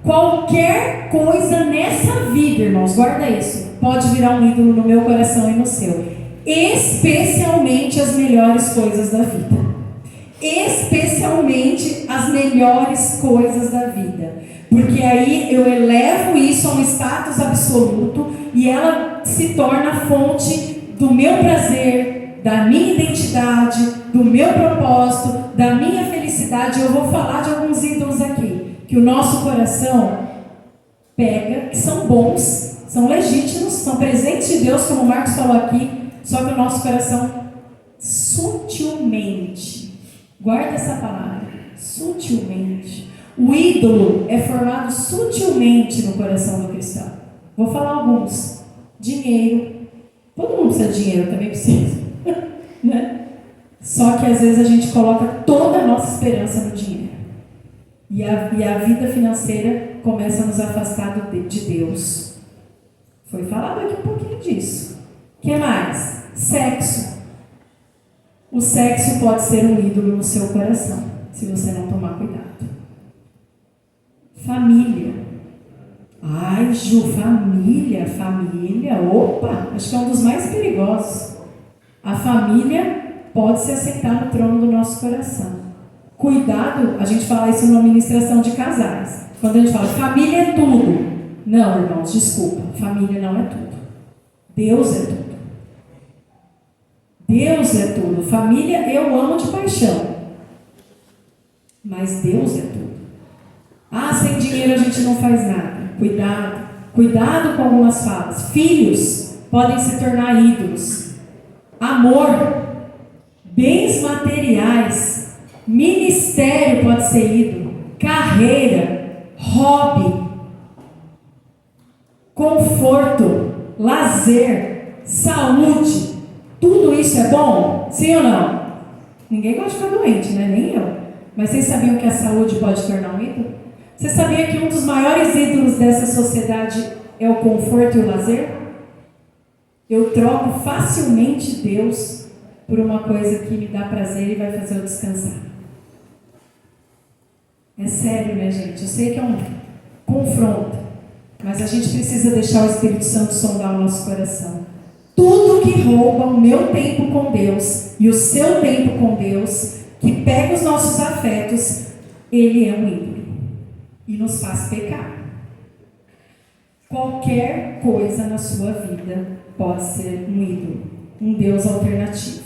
qualquer coisa nessa vida, irmãos, guarda isso, pode virar um ídolo no meu coração e no seu. Especialmente as melhores coisas da vida. Especialmente as melhores coisas da vida. Porque aí eu elevo isso a um status absoluto e ela se torna fonte do meu prazer, da minha identidade, do meu propósito, da minha felicidade. Eu vou falar de alguns ídolos aqui, que o nosso coração pega, que são bons, são legítimos, são presentes de Deus, como o Marcos falou aqui, só que o nosso coração sutilmente, guarda essa palavra, sutilmente. O ídolo é formado sutilmente no coração do cristão. Vou falar alguns. Dinheiro. Todo mundo precisa de dinheiro, eu também preciso. Né? Só que às vezes a gente coloca toda a nossa esperança no dinheiro. E a vida financeira começa a nos afastar de Deus. Foi falado aqui um pouquinho disso. O que mais? Sexo. O sexo pode ser um ídolo no seu coração, se você não tomar cuidado. Família. Ai, Ju, família, opa, acho que é um dos mais perigosos. A família pode se assentar no trono do nosso coração. Cuidado, a gente fala isso numa ministração de casais. Quando a gente fala, família é tudo. Não, irmãos, desculpa, família não é tudo. Deus é tudo. Deus é tudo. Família eu amo de paixão. Mas Deus é tudo. Ah, sem dinheiro a gente não faz nada. Cuidado. Cuidado com algumas falas. Filhos podem se tornar ídolos. Amor, bens materiais, ministério pode ser ídolo. Carreira, hobby, conforto, lazer, saúde. Tudo isso é bom? Sim ou não? Ninguém gosta de ficar doente, né? Nem eu. Mas vocês sabiam que a saúde pode tornar um ídolo? Você sabia que um dos maiores ídolos dessa sociedade é o conforto e o lazer? Eu troco facilmente Deus por uma coisa que me dá prazer e vai fazer eu descansar. É sério, né, gente? Eu sei que é um confronto, mas a gente precisa deixar o Espírito Santo sondar o nosso coração. Tudo que rouba o meu tempo com Deus e o seu tempo com Deus, que pega os nossos afetos, ele é um ídolo e nos faz pecar. Qualquer coisa na sua vida pode ser um ídolo, um Deus alternativo.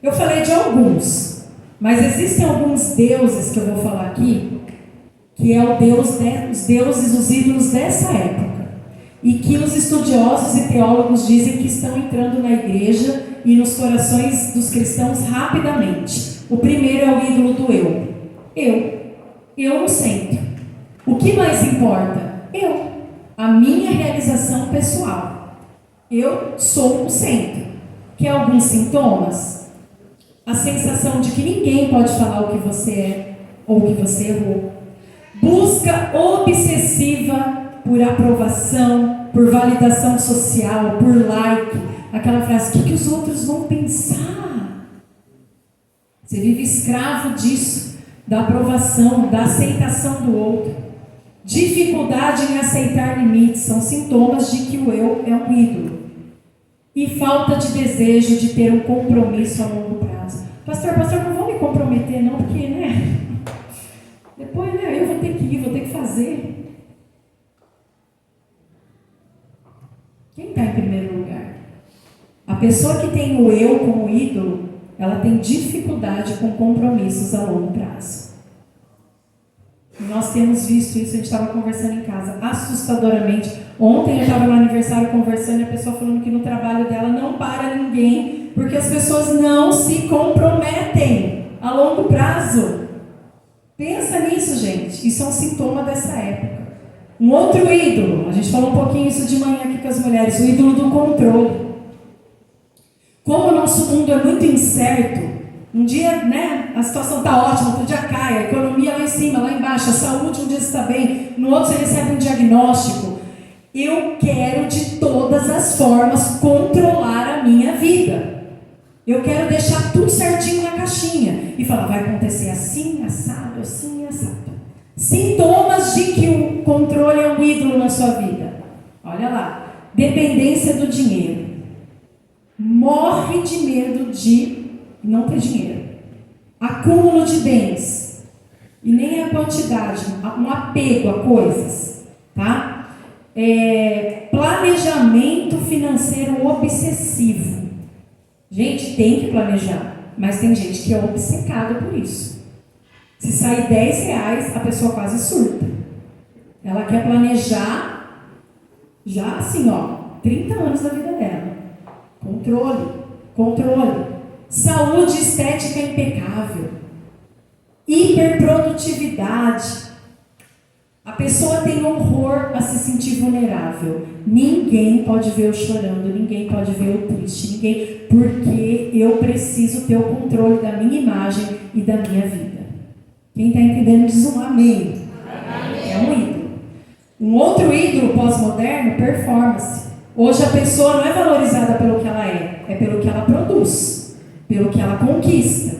Eu falei de alguns, mas existem alguns deuses que eu vou falar aqui, que é o Deus os deuses, os ídolos dessa época. E que os estudiosos e teólogos dizem que estão entrando na igreja e nos corações dos cristãos rapidamente. O primeiro é o ídolo do eu. Eu no centro. O que mais importa? Eu. A minha realização pessoal. Eu sou o centro. Quer alguns sintomas? A sensação de que ninguém pode falar o que você é ou o que você errou. Busca obsessiva por aprovação, por validação social, por like. Aquela frase, o que os outros vão pensar? Você vive escravo disso, da aprovação, da aceitação do outro. Dificuldade em aceitar limites são sintomas de que o eu é um ídolo. E falta de desejo de ter um compromisso a longo prazo. Pastor, não vou me comprometer não, porque, né? Depois, né, eu vou ter que ir, vou ter que fazer. Quem está em primeiro lugar? A pessoa que tem o eu como ídolo, ela tem dificuldade com compromissos a longo prazo. E nós temos visto isso, a gente estava conversando em casa, assustadoramente. Ontem eu estava no aniversário conversando e a pessoa falando que no trabalho dela não para ninguém, porque as pessoas não se comprometem a longo prazo. Pensa nisso, gente. Isso é um sintoma dessa época. Um outro ídolo, a gente falou um pouquinho isso de manhã aqui com as mulheres, o ídolo do controle. Como o nosso mundo é muito incerto, um dia, né, a situação está ótima, outro dia cai, a economia lá em cima, lá embaixo, a saúde um dia está bem, no outro você recebe um diagnóstico. Eu quero de todas as formas controlar a minha vida. Eu quero deixar tudo certinho na caixinha e falar, vai acontecer assim, assado, assim, assado. Sintomas de que o controle é um ídolo na sua vida. Olha lá, dependência do dinheiro. Morre de medo de não ter dinheiro. Acúmulo de bens. E nem a quantidade, um apego a coisas. Tá? Planejamento financeiro obsessivo. Gente, tem que planejar, mas tem gente que é obcecada por isso. Se sair R$10, a pessoa quase surta. Ela quer planejar já assim, 30 anos da vida dela. Controle. Saúde estética impecável. Hiperprodutividade. A pessoa tem horror a se sentir vulnerável. Ninguém pode ver eu chorando, ninguém pode ver eu triste, porque eu preciso ter o controle da minha imagem e da minha vida. Quem está entendendo diz um amém. Amém. É um ídolo. Um outro ídolo pós-moderno, performance. Hoje a pessoa não é valorizada pelo que ela é pelo que ela produz, pelo que ela conquista.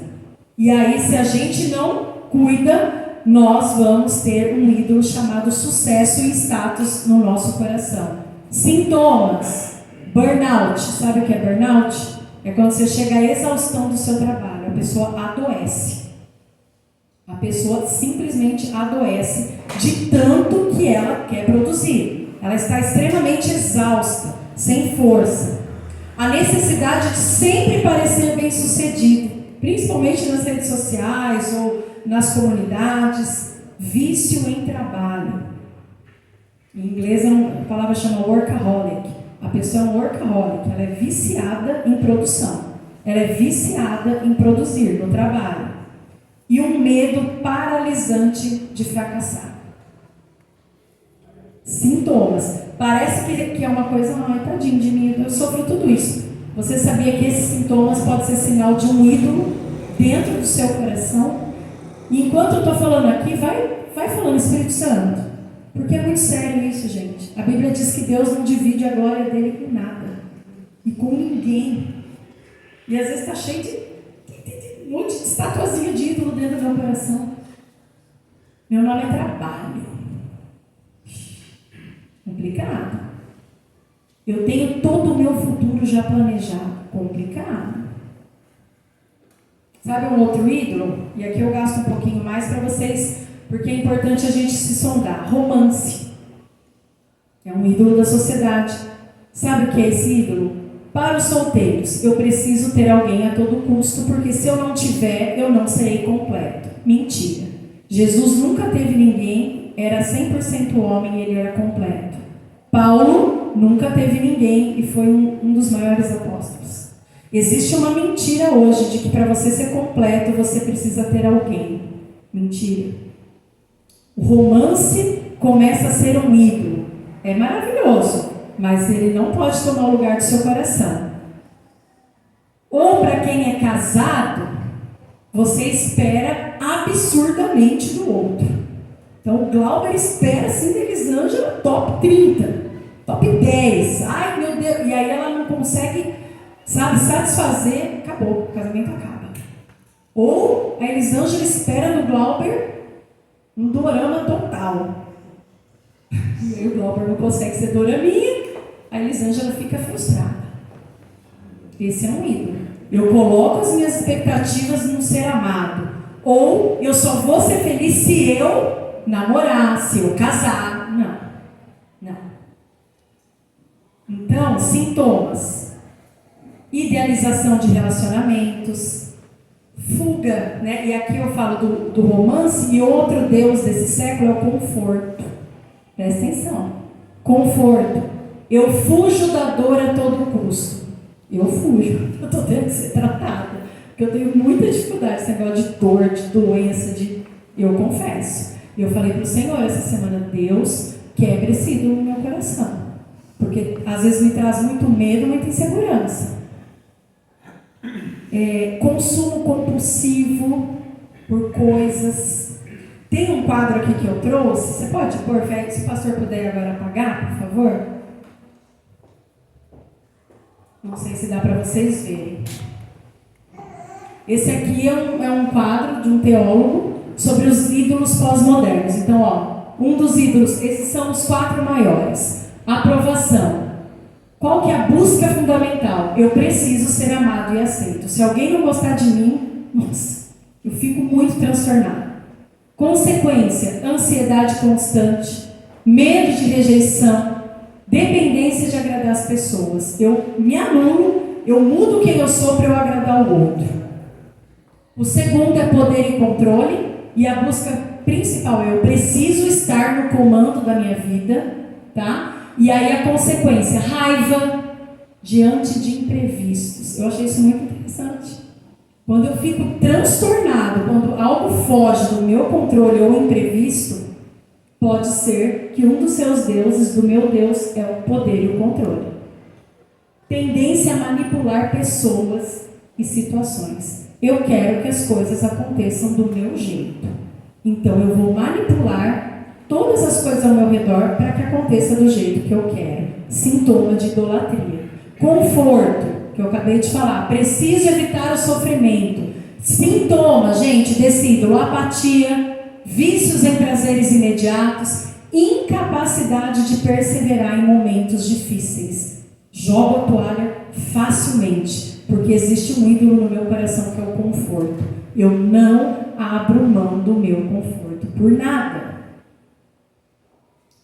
E aí, se a gente não cuida, nós vamos ter um ídolo chamado sucesso e status no nosso coração. Sintomas: burnout. Sabe o que é burnout? É quando você chega à exaustão do seu trabalho, a pessoa adoece. A pessoa simplesmente adoece de tanto que ela quer produzir. Ela está extremamente exausta, sem força. A necessidade de sempre parecer bem-sucedido, principalmente nas redes sociais ou nas comunidades. Vício em trabalho. Em inglês a palavra chama workaholic. A pessoa é um workaholic, ela é viciada em produção. Ela é viciada em produzir no trabalho. E um medo paralisante de fracassar. Sintomas. Parece que é uma coisa, ai, tadinho de mim, eu sofro tudo isso. Você sabia que esses sintomas podem ser sinal de um ídolo dentro do seu coração? E enquanto eu estou falando aqui, vai falando, Espírito Santo. Porque é muito sério isso, gente. A Bíblia diz que Deus não divide a glória dele com nada. E com ninguém. E às vezes está cheio de um monte de estatuazinha de ídolo dentro do meu coração. Meu nome é trabalho. Complicado. Eu tenho todo o meu futuro já planejado. Complicado. Sabe um outro ídolo? E aqui eu gasto um pouquinho mais para vocês, porque é importante a gente se sondar. Romance. É um ídolo da sociedade. Sabe o que é esse ídolo? Para os solteiros, eu preciso ter alguém a todo custo, porque se eu não tiver, eu não serei completo. Mentira. Jesus nunca teve ninguém, era 100% homem e ele era completo. Paulo nunca teve ninguém e foi um dos maiores apóstolos. Existe uma mentira hoje de que para você ser completo, você precisa ter alguém. Mentira. O romance começa a ser um ídolo. É maravilhoso, mas ele não pode tomar o lugar do seu coração. Ou para quem é casado, você espera absurdamente do outro. Então o Glauber espera assim da Elisângela top 30, top 10. Ai meu Deus, e aí ela não consegue, satisfazer, acabou, o casamento acaba. Ou a Elisângela espera do Glauber um dorama total. E aí o Glauber não consegue ser doraminha, a Elisângela fica frustrada. Esse é um ídolo. Eu coloco as minhas expectativas num ser amado. Ou eu só vou ser feliz se eu namorar, se eu casar. Não. Então, sintomas. Idealização de relacionamentos. Fuga, né? E aqui eu falo do romance, e outro Deus desse século é o conforto. Presta atenção. Conforto. Eu fujo da dor a todo custo. Eu fujo. Eu estou tendo que ser tratada. Porque eu tenho muita dificuldade nesse negócio de dor, de doença, eu confesso. E eu falei para o Senhor essa semana, Deus, quebre esse ídolo no meu coração. Porque às vezes me traz muito medo, muita insegurança. Consumo compulsivo por coisas. Tem um quadro aqui que eu trouxe. Você pode pôr, Fé? Se o pastor puder agora apagar, por favor. Não sei se dá para vocês verem. Esse aqui é um quadro de um teólogo sobre os ídolos pós-modernos. Então, ó, um dos ídolos, esses são os 4 maiores. Aprovação. Qual que é a busca fundamental? Eu preciso ser amado e aceito. Se alguém não gostar de mim, nossa, eu fico muito transtornado. Consequência, ansiedade constante, medo de rejeição, dependência de agradar as pessoas. Eu me anulo, eu mudo quem eu sou para eu agradar o outro. O segundo é poder e controle, e a busca principal é eu preciso estar no comando da minha vida, tá? E aí a consequência, raiva diante de imprevistos. Eu achei isso muito interessante. Quando eu fico transtornado, quando algo foge do meu controle ou imprevisto, pode ser que um dos seus deuses, do meu Deus, é o poder e o controle. Tendência a manipular pessoas e situações. Eu quero que as coisas aconteçam do meu jeito. Então eu vou manipular todas as coisas ao meu redor para que aconteça do jeito que eu quero. Sintoma de idolatria. Conforto, que eu acabei de falar. Preciso evitar o sofrimento. Sintoma, gente, desse ídolo. Apatia, vícios em prazeres imediatos, incapacidade de perseverar em momentos difíceis. Jogo a toalha facilmente, porque existe um ídolo no meu coração que é o conforto. Eu não abro mão do meu conforto por nada.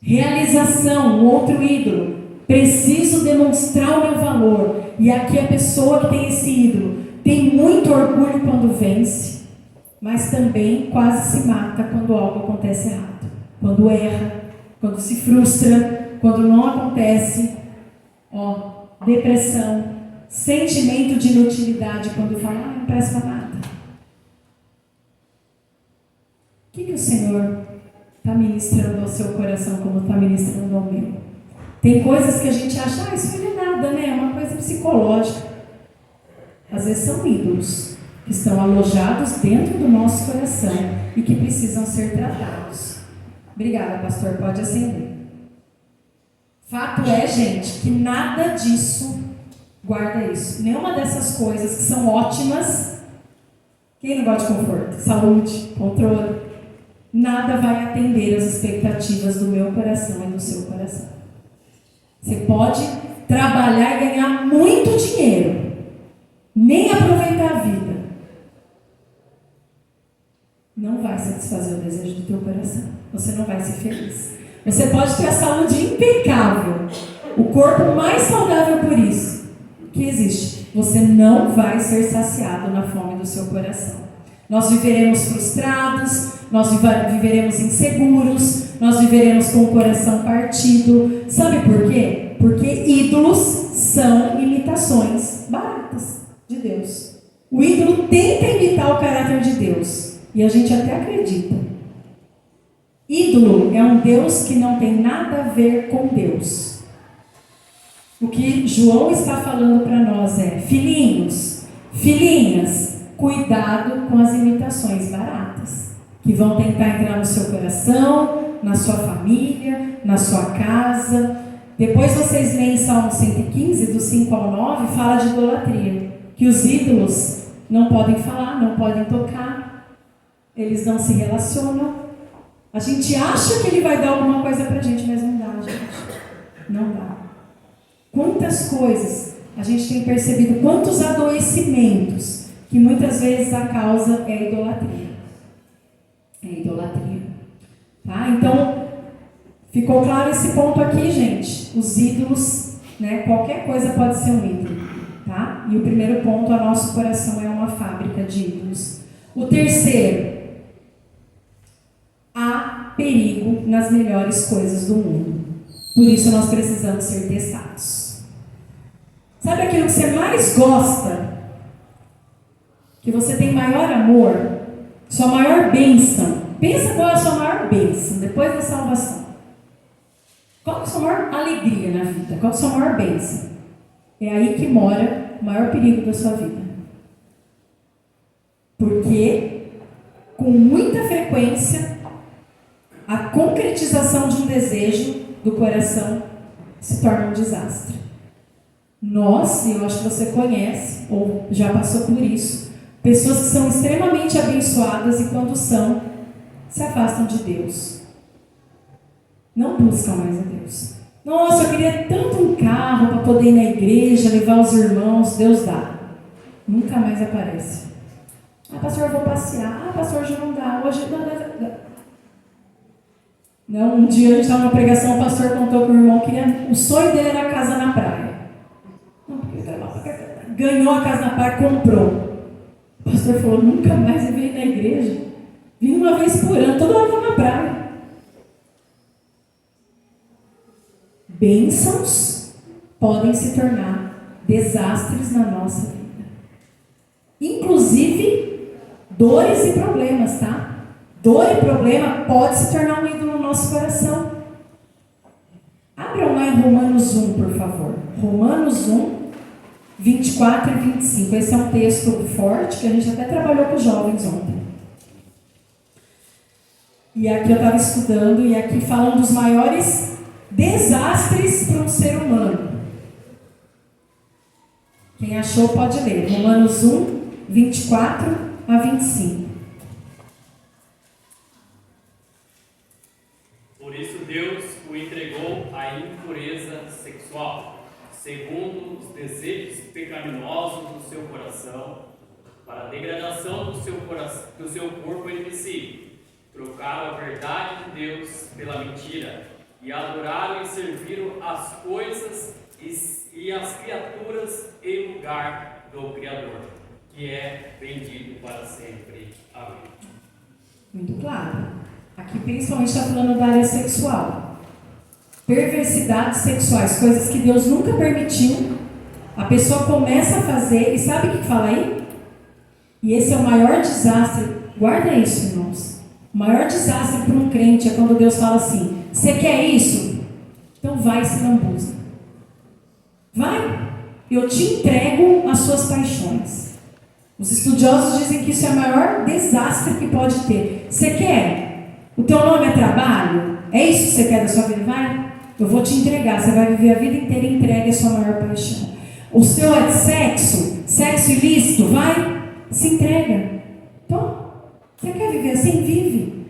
Realização, um outro ídolo. Preciso demonstrar o meu valor. E aqui a pessoa que tem esse ídolo tem muito orgulho quando vence, mas também quase se mata quando algo acontece errado. Quando erra, quando se frustra, quando não acontece. Depressão, sentimento de inutilidade quando fala, não presta para nada. O que o Senhor está ministrando ao seu coração como está ministrando ao meu? Tem coisas que a gente acha, isso não é nada, né? É uma coisa psicológica. Às vezes são ídolos que estão alojados dentro do nosso coração e que precisam ser tratados. Obrigada, pastor. Pode acender. Fato é, gente, que nada disso, guarda isso, nenhuma dessas coisas que são ótimas, quem não gosta de conforto? Saúde, controle, nada vai atender às expectativas do meu coração e do seu coração. Você pode trabalhar e ganhar muito dinheiro, nem aproveitar a vida. Não vai satisfazer o desejo do teu coração. Você não vai ser feliz. Você pode ter a saúde impecável, o corpo mais saudável por isso que existe. Você não vai ser saciado na fome do seu coração. Nós viveremos frustrados, nós viveremos inseguros, nós viveremos com o coração partido. Sabe por quê? Porque ídolos são imitações baratas de Deus. O ídolo tenta imitar o caráter de Deus. E a gente até acredita. Ídolo é um Deus que não tem nada a ver com Deus. O que João está falando para nós é: filhinhos, filhinhas, cuidado com as imitações baratas, que vão tentar entrar no seu coração, na sua família, na sua casa. Depois vocês leem Salmo 115, do 5 ao 9, fala de idolatria. Que os ídolos não podem falar, não podem tocar, eles não se relacionam. A gente acha que ele vai dar alguma coisa pra gente, mas não dá, gente. Não dá. Quantas coisas a gente tem percebido, quantos adoecimentos, que muitas vezes a causa é a idolatria. É a idolatria. Tá? Então, ficou claro esse ponto aqui, gente? Os ídolos, né? Qualquer coisa pode ser um ídolo. Tá? E o primeiro ponto, o nosso coração é uma fábrica de ídolos. O terceiro, há perigo nas melhores coisas do mundo. Por isso nós precisamos ser testados. Sabe aquilo que você mais gosta? Que você tem maior amor? Sua maior bênção? Pensa qual é a sua maior bênção depois da salvação. Qual é a sua maior alegria na vida? Qual é a sua maior bênção? É aí que mora o maior perigo da sua vida. Porque, com muita frequência, a concretização de um desejo do coração se torna um desastre. Nós, e eu acho que você conhece, ou já passou por isso, pessoas que são extremamente abençoadas e quando são, se afastam de Deus. Não buscam mais a Deus. Nossa, eu queria tanto um carro para poder ir na igreja, levar os irmãos, Deus dá. Nunca mais aparece. Ah, pastor, eu vou passear. Ah, pastor, hoje não dá. Hoje não dá. Não, um dia a gente estava numa pregação, o pastor contou que o irmão queria, o sonho dele era a casa na praia. Ganhou a casa na praia, comprou. O pastor falou, nunca mais eu venho na igreja. Vim uma vez por ano, toda hora na praia. Bênçãos podem se tornar desastres na nossa vida. Inclusive, dores e problemas, tá? Dor e problema pode se tornar um ídolo no nosso coração. Abram lá em Romanos 1, por favor. Romanos 1, 24 e 25. Esse é um texto forte que a gente até trabalhou com os jovens ontem. E aqui eu estava estudando e aqui falam dos maiores desastres para um ser humano. Quem achou pode ler. Romanos 1, 24 a 25. Deus o entregou à impureza sexual, segundo os desejos pecaminosos do seu coração, para a degradação do seu corpo entre si. Trocaram a verdade de Deus pela mentira, e adoraram e serviram as coisas e as criaturas em lugar do Criador, que é bendito para sempre. Amém. Muito claro. Aqui principalmente está falando da área sexual. Perversidades sexuais, coisas que Deus nunca permitiu. A pessoa começa a fazer, e sabe o que fala aí? E esse é o maior desastre. Guarda isso, irmãos. O maior desastre para um crente é quando Deus fala assim: você quer isso? Então vai e se lambuza. Vai, eu te entrego as suas paixões. Os estudiosos dizem que isso é o maior desastre que pode ter. Você quer? O teu nome é trabalho? É isso que você quer da sua vida? Vai, eu vou te entregar. Você vai viver a vida inteira e entregue a sua maior paixão. O seu é sexo? Sexo ilícito? Vai, se entrega. Então, você quer viver assim? Vive.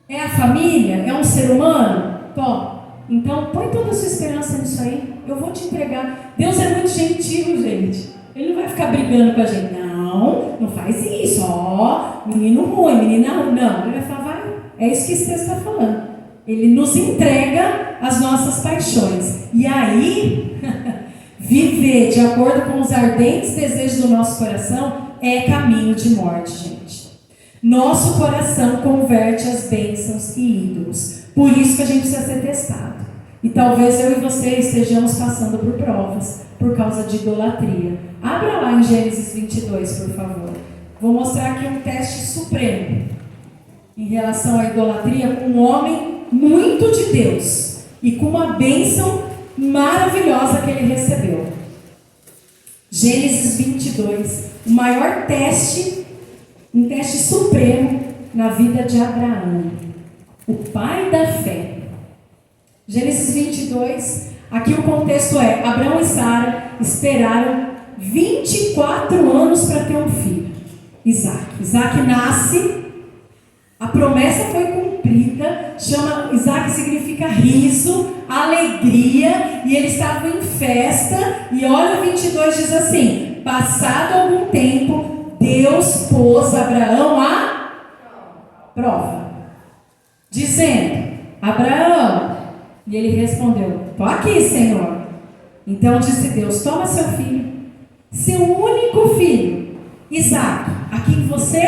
É a família? É um ser humano? Então, põe toda a sua esperança nisso aí. Eu vou te entregar. Deus é muito gentil, gente. Ele não vai ficar brigando com a gente. Não faz isso. Menino ruim, menina ruim. Não, ele vai falar, vai. É isso que esse texto está falando. Ele nos entrega as nossas paixões. E aí, viver de acordo com os ardentes desejos do nosso coração é caminho de morte, gente. Nosso coração converte as bênçãos e ídolos. Por isso que a gente precisa ser testado. E talvez eu e você estejamos passando por provas por causa de idolatria. Abra lá em Gênesis 22, por favor. Vou mostrar aqui um teste supremo em relação à idolatria com um homem muito de Deus e com uma bênção maravilhosa que ele recebeu. Gênesis 22, o maior teste, um teste supremo na vida de Abraão, o pai da fé. Gênesis 22, aqui o contexto é: Abraão e Sara esperaram 24 anos para ter um filho, Isaac. Isaac nasce, a promessa foi cumprida, Isaac significa riso, alegria, e eles estavam em festa, e olha o 22 diz assim: passado algum tempo, Deus pôs Abraão à prova, dizendo: Abraão, e ele respondeu: estou aqui, Senhor. Então disse Deus: toma seu filho, seu único filho, Isaac, a quem você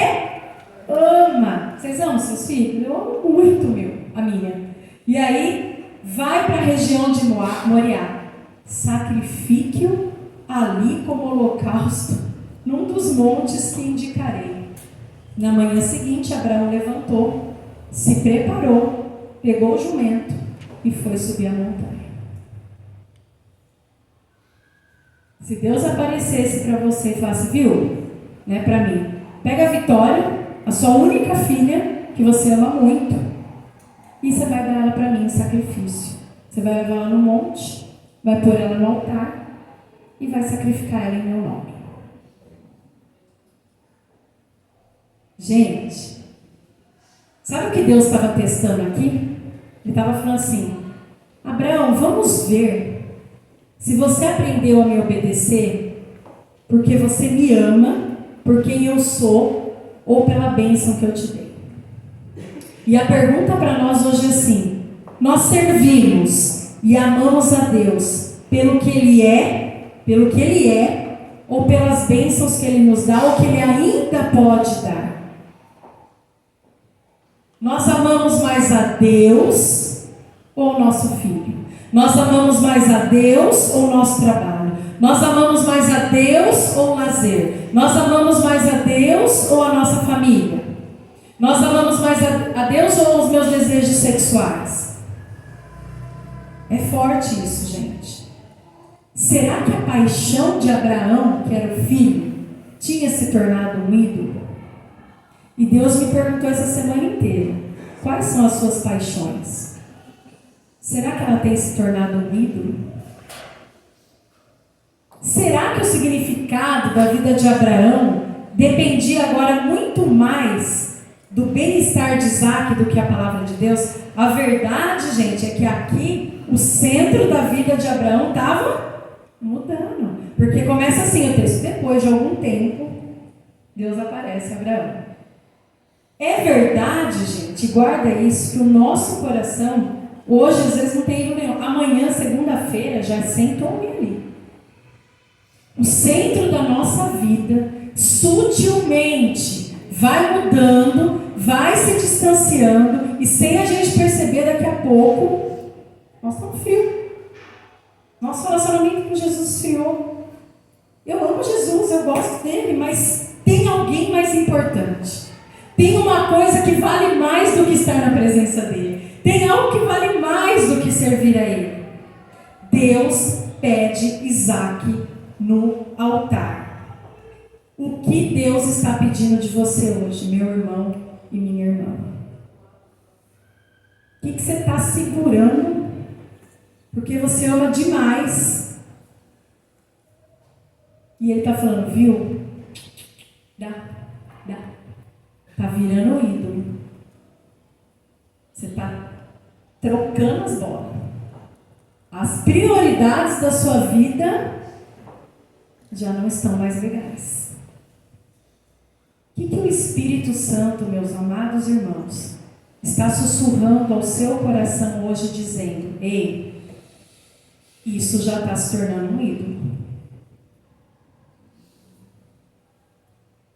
ama. Vocês amam seus filhos? Eu amo muito a minha. E aí, vai para a região de Moriá, sacrifique-o ali como holocausto, num dos montes que indicarei. Na manhã seguinte, Abraão levantou, se preparou, pegou o jumento e foi subir a montanha. Se Deus aparecesse para você e falasse: viu, para mim, pega a Vitória, a sua única filha, que você ama muito, e você vai dar ela para mim em sacrifício. Você vai levar ela no monte, vai pôr ela no altar e vai sacrificar ela em meu nome. Gente, sabe o que Deus estava testando aqui? Ele estava falando assim: Abraão, vamos ver se você aprendeu a me obedecer porque você me ama, por quem eu sou, ou pela bênção que eu te dei. E a pergunta para nós hoje é assim: nós servimos e amamos a Deus pelo que Ele é, ou pelas bênçãos que Ele nos dá, ou que Ele ainda pode dar? Nós amamos mais a Deus ou o nosso filho? Nós amamos mais a Deus ou o nosso trabalho? Nós amamos mais a Deus ou o lazer? Nós amamos mais a Deus ou a nossa família? Nós amamos mais a Deus ou os meus desejos sexuais? É forte isso, gente. Será que a paixão de Abraão, que era o filho, tinha se tornado um ídolo? E Deus me perguntou essa semana inteira: quais são as suas paixões? Será que ela tem se tornado um ídolo? Será que o significado da vida de Abraão dependia agora muito mais do bem-estar de Isaac do que a palavra de Deus? A verdade, gente, é que aqui o centro da vida de Abraão estava mudando. Porque começa assim o texto: depois de algum tempo, Deus aparece a Abraão. É verdade, gente, guarda isso, que o nosso coração, hoje às vezes não tem erro nenhum. Amanhã, segunda-feira, já sentou ali. O centro da nossa vida, sutilmente, vai mudando, vai se distanciando, e sem a gente perceber, daqui a pouco, nós estamos frios. Nosso relacionamento com Jesus esfriou. Eu amo Jesus, eu gosto dele, mas tem alguém mais importante. Tem uma coisa que vale mais do que estar na presença dele. Tem algo que vale mais do que servir a ele. Deus pede Isaac no altar. O que Deus está pedindo de você hoje, meu irmão e minha irmã? O que você está segurando? Porque você ama demais. E ele está falando, viu? Dá. Está virando ídolo. Você está trocando as bolas. As prioridades da sua vida já não estão mais legais. O que o Espírito Santo, meus amados irmãos, está sussurrando ao seu coração hoje, dizendo: ei, isso já está se tornando um ídolo.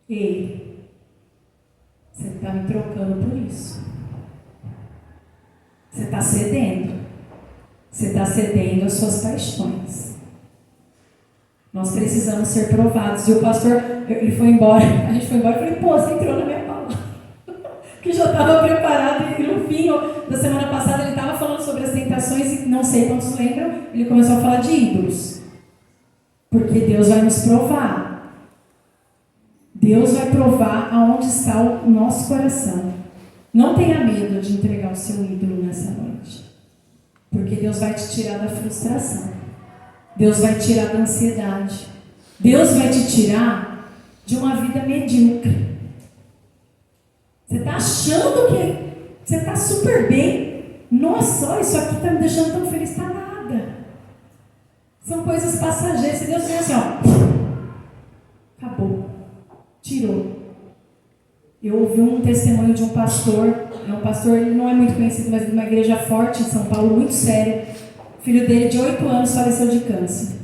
Ei, você está me trocando por isso. Você está cedendo. Você está cedendo às suas paixões. Nós precisamos ser provados. E o pastor, ele foi embora. A gente foi embora e falei, pô, você entrou na minha palavra. Que já estava preparado. E no fim da semana passada ele estava falando sobre as tentações. E não sei quantos lembram, ele começou a falar de ídolos. Porque Deus vai nos provar. Deus vai provar aonde está o nosso coração. Não tenha medo de entregar o seu ídolo nessa noite. Porque Deus vai te tirar da frustração. Deus vai te tirar da ansiedade. Deus vai te tirar de uma vida medíocre. Você está achando que você está super bem. Nossa, olha, isso aqui está me deixando tão feliz. Está nada. São coisas passageiras. E Deus diz assim, ó, acabou. Tirou. Eu ouvi um testemunho de um pastor. Ele não é muito conhecido, mas de uma igreja forte em São Paulo, muito séria. O filho dele, de 8 anos, faleceu de câncer.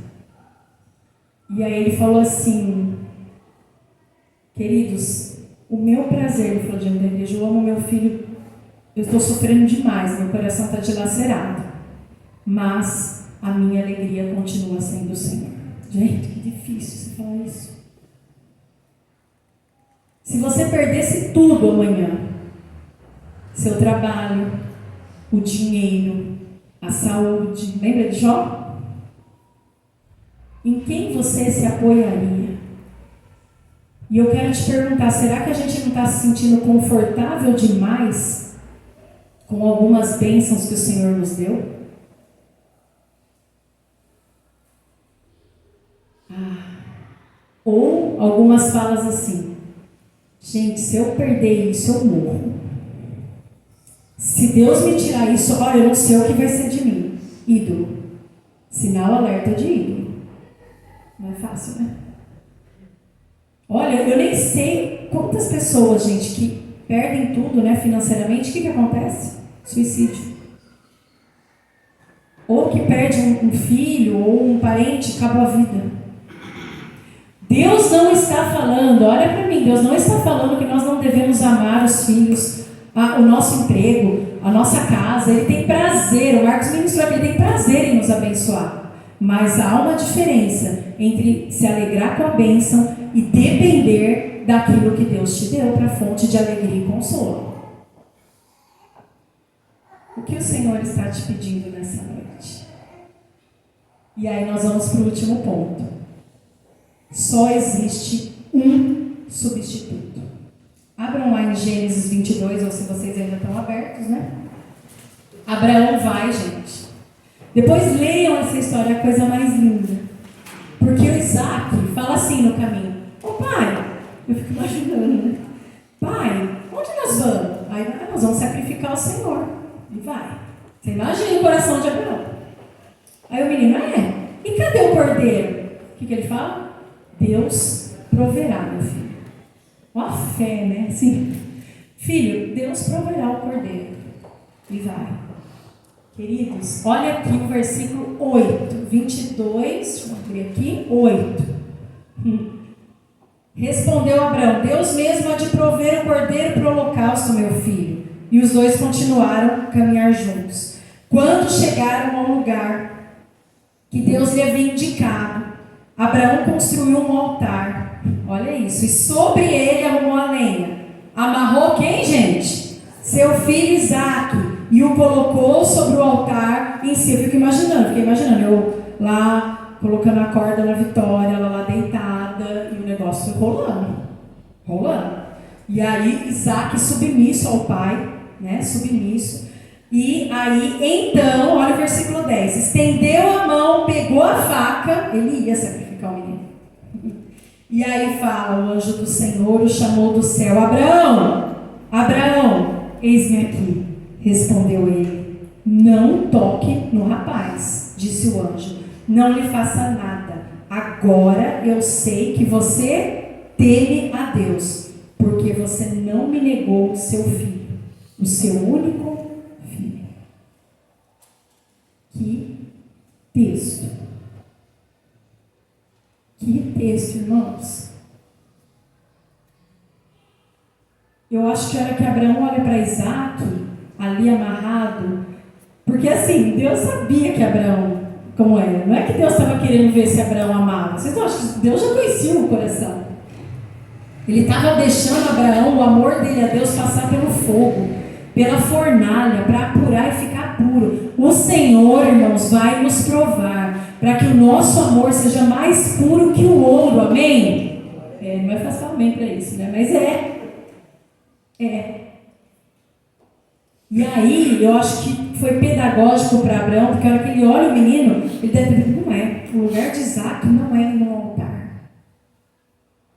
E aí ele falou assim: queridos, o meu prazer, ele falou diante da igreja, eu amo meu filho, eu estou sofrendo demais, meu coração está dilacerado, mas a minha alegria continua sendo o Senhor. Gente, que difícil você falar isso. Se você perdesse tudo amanhã, seu trabalho, o dinheiro, a saúde, lembra de Jó? Em quem você se apoiaria? E eu quero te perguntar, será que a gente não está se sentindo confortável demais com algumas bênçãos que o Senhor nos deu? Ou algumas falas assim: gente, se eu perder isso, eu morro. Se Deus me tirar isso, olha, eu não sei o que vai ser de mim. Ídolo. Sinal alerta de ídolo. Não é fácil, né? Olha, eu nem sei quantas pessoas, gente, que perdem tudo, né, financeiramente, o que acontece? Suicídio. Ou que perde um filho ou um parente, acabou a vida. Deus não está falando, olha para mim, Deus não está falando que nós não devemos amar os filhos, o nosso emprego, a nossa casa. Ele tem prazer, o Marcos ministrou que ele tem prazer em nos abençoar. Mas há uma diferença entre se alegrar com a bênção e depender daquilo que Deus te deu para fonte de alegria e consolo. O que o Senhor está te pedindo nessa noite? E aí nós vamos para o último ponto. Só existe um substituto. Abram lá em Gênesis 22, ou se vocês ainda estão abertos, né? Abraão vai, gente. Depois leiam essa história, é a coisa mais linda. Porque o Isaac fala assim no caminho: ô pai, eu fico imaginando, né? Pai, onde nós nós vamos sacrificar o Senhor. E vai. Você imagina o coração de Abraão. Aí o menino, e cadê o cordeiro? O que ele fala? Deus proverá, meu filho. Ó a fé, né? Assim, filho, Deus proverá o cordeiro. E vai. Queridos, olha aqui o versículo 8, 22, deixa eu abrir aqui, 8. Respondeu Abraão, Deus mesmo há de prover o cordeiro para o holocausto, meu filho. E os dois continuaram a caminhar juntos. Quando chegaram ao lugar que Deus lhe havia indicado, Abraão construiu um altar. Olha isso. E sobre ele arrumou a lenha. Amarrou quem, gente? Seu filho Isaque. E o colocou sobre o altar em si. Eu fiquei imaginando eu lá colocando a corda na Vitória, ela lá deitada, e o negócio rolando. E aí Isaque submisso ao pai, né? Submisso. E aí, então, olha o versículo 10. Estendeu a mão, pegou a faca, ele ia sacrificar o menino. E aí fala, o anjo do Senhor o chamou do céu, Abraão, eis-me aqui. Respondeu ele, não toque no rapaz, disse o anjo, não lhe faça nada. Agora eu sei que você teme a Deus, porque você não me negou o seu filho, o seu único filho. Que texto! Que texto, irmãos! Eu acho que a hora que Abraão olha para Isaque, ali amarrado, porque assim, Deus sabia que Abraão, como era, não é que Deus estava querendo ver se Abraão amava, vocês não acham que Deus já conhecia o coração? Ele estava deixando Abraão, o amor dele a Deus, passar pelo fogo, pela fornalha, para apurar e ficar puro. O Senhor, irmãos, vai nos provar, para que o nosso amor seja mais puro que o ouro, amém? Não é fácil falar amém para isso, né? Mas é. E aí, eu acho que foi pedagógico para Abraão, porque a hora que ele olha o menino, ele deve dizer, não é, o lugar de Isaque não é no altar.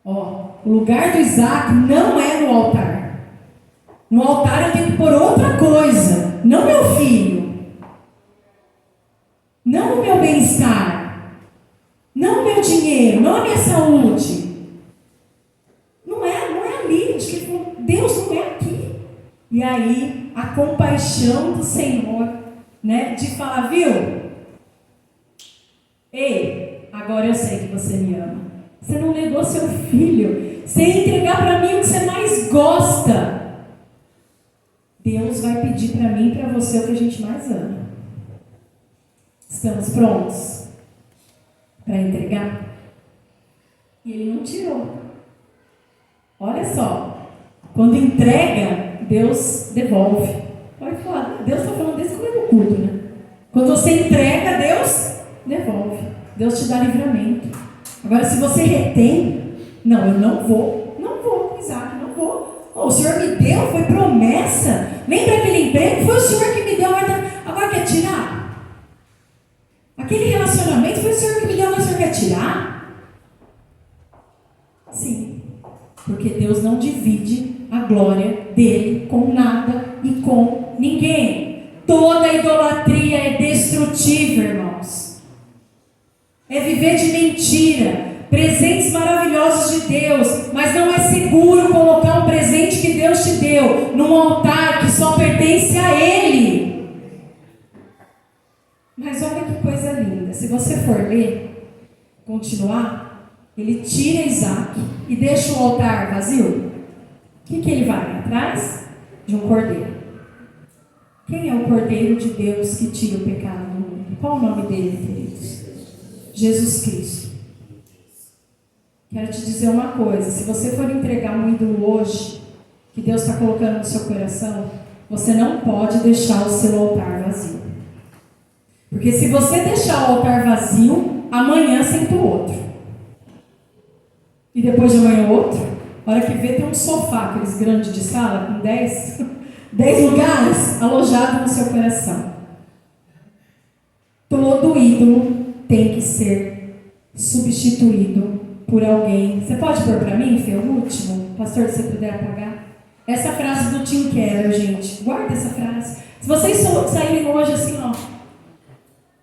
O lugar do Isaque não é no altar. No altar eu tenho que pôr outra coisa, não meu filho, não o meu bem-estar, não o meu dinheiro, não a minha saúde. Não é ali, Deus não é aqui. E aí, a compaixão do Senhor, né, de falar, viu? Ei, agora eu sei que você me ama. Você não negou seu filho. Você ia entregar para mim o que você mais gosta. Deus vai pedir para mim e para você o que a gente mais ama. Estamos prontos para entregar? E ele não tirou. Olha só, quando entrega, Deus devolve. Pode falar, Deus está falando desde o começo do culto, né? Quando você entrega, Deus devolve. Deus te dá livramento. Agora, se você retém, não, eu não vou, Isaac, não vou. O Senhor me deu, foi promessa. Lembra aquele emprego? Foi o Senhor que me deu, agora quer tirar? Aquele relacionamento foi o Senhor que me deu, agora o Senhor quer tirar? Sim, porque Deus não divide a glória dele com nada e com ninguém. Toda idolatria é destrutiva, irmãos. É viver de mentira, presentes maravilhosos de Deus, mas não é seguro colocar um presente que Deus te deu num altar que só pertence a Ele. Mas olha que coisa linda, se você for ler, continuar, ele tira Isaque e deixa o altar vazio. O que ele vai? Atrás de um cordeiro. Quem é o cordeiro de Deus que tira o pecado do mundo? Qual o nome dele, queridos? Jesus Cristo. Quero te dizer uma coisa, se você for entregar um ídolo hoje, que Deus está colocando no seu coração, você não pode deixar o seu altar vazio. Porque se você deixar o altar vazio, amanhã senta o outro. E depois de amanhã outro. A hora que vê, tem um sofá, aqueles grandes de sala, com 10 lugares alojados no seu coração. Todo ídolo tem que ser substituído por alguém. Você pode pôr para mim, Fê, o último? Pastor, se você puder apagar. Essa frase do Tim Keller, gente, guarda essa frase. Se vocês saírem hoje assim, ó,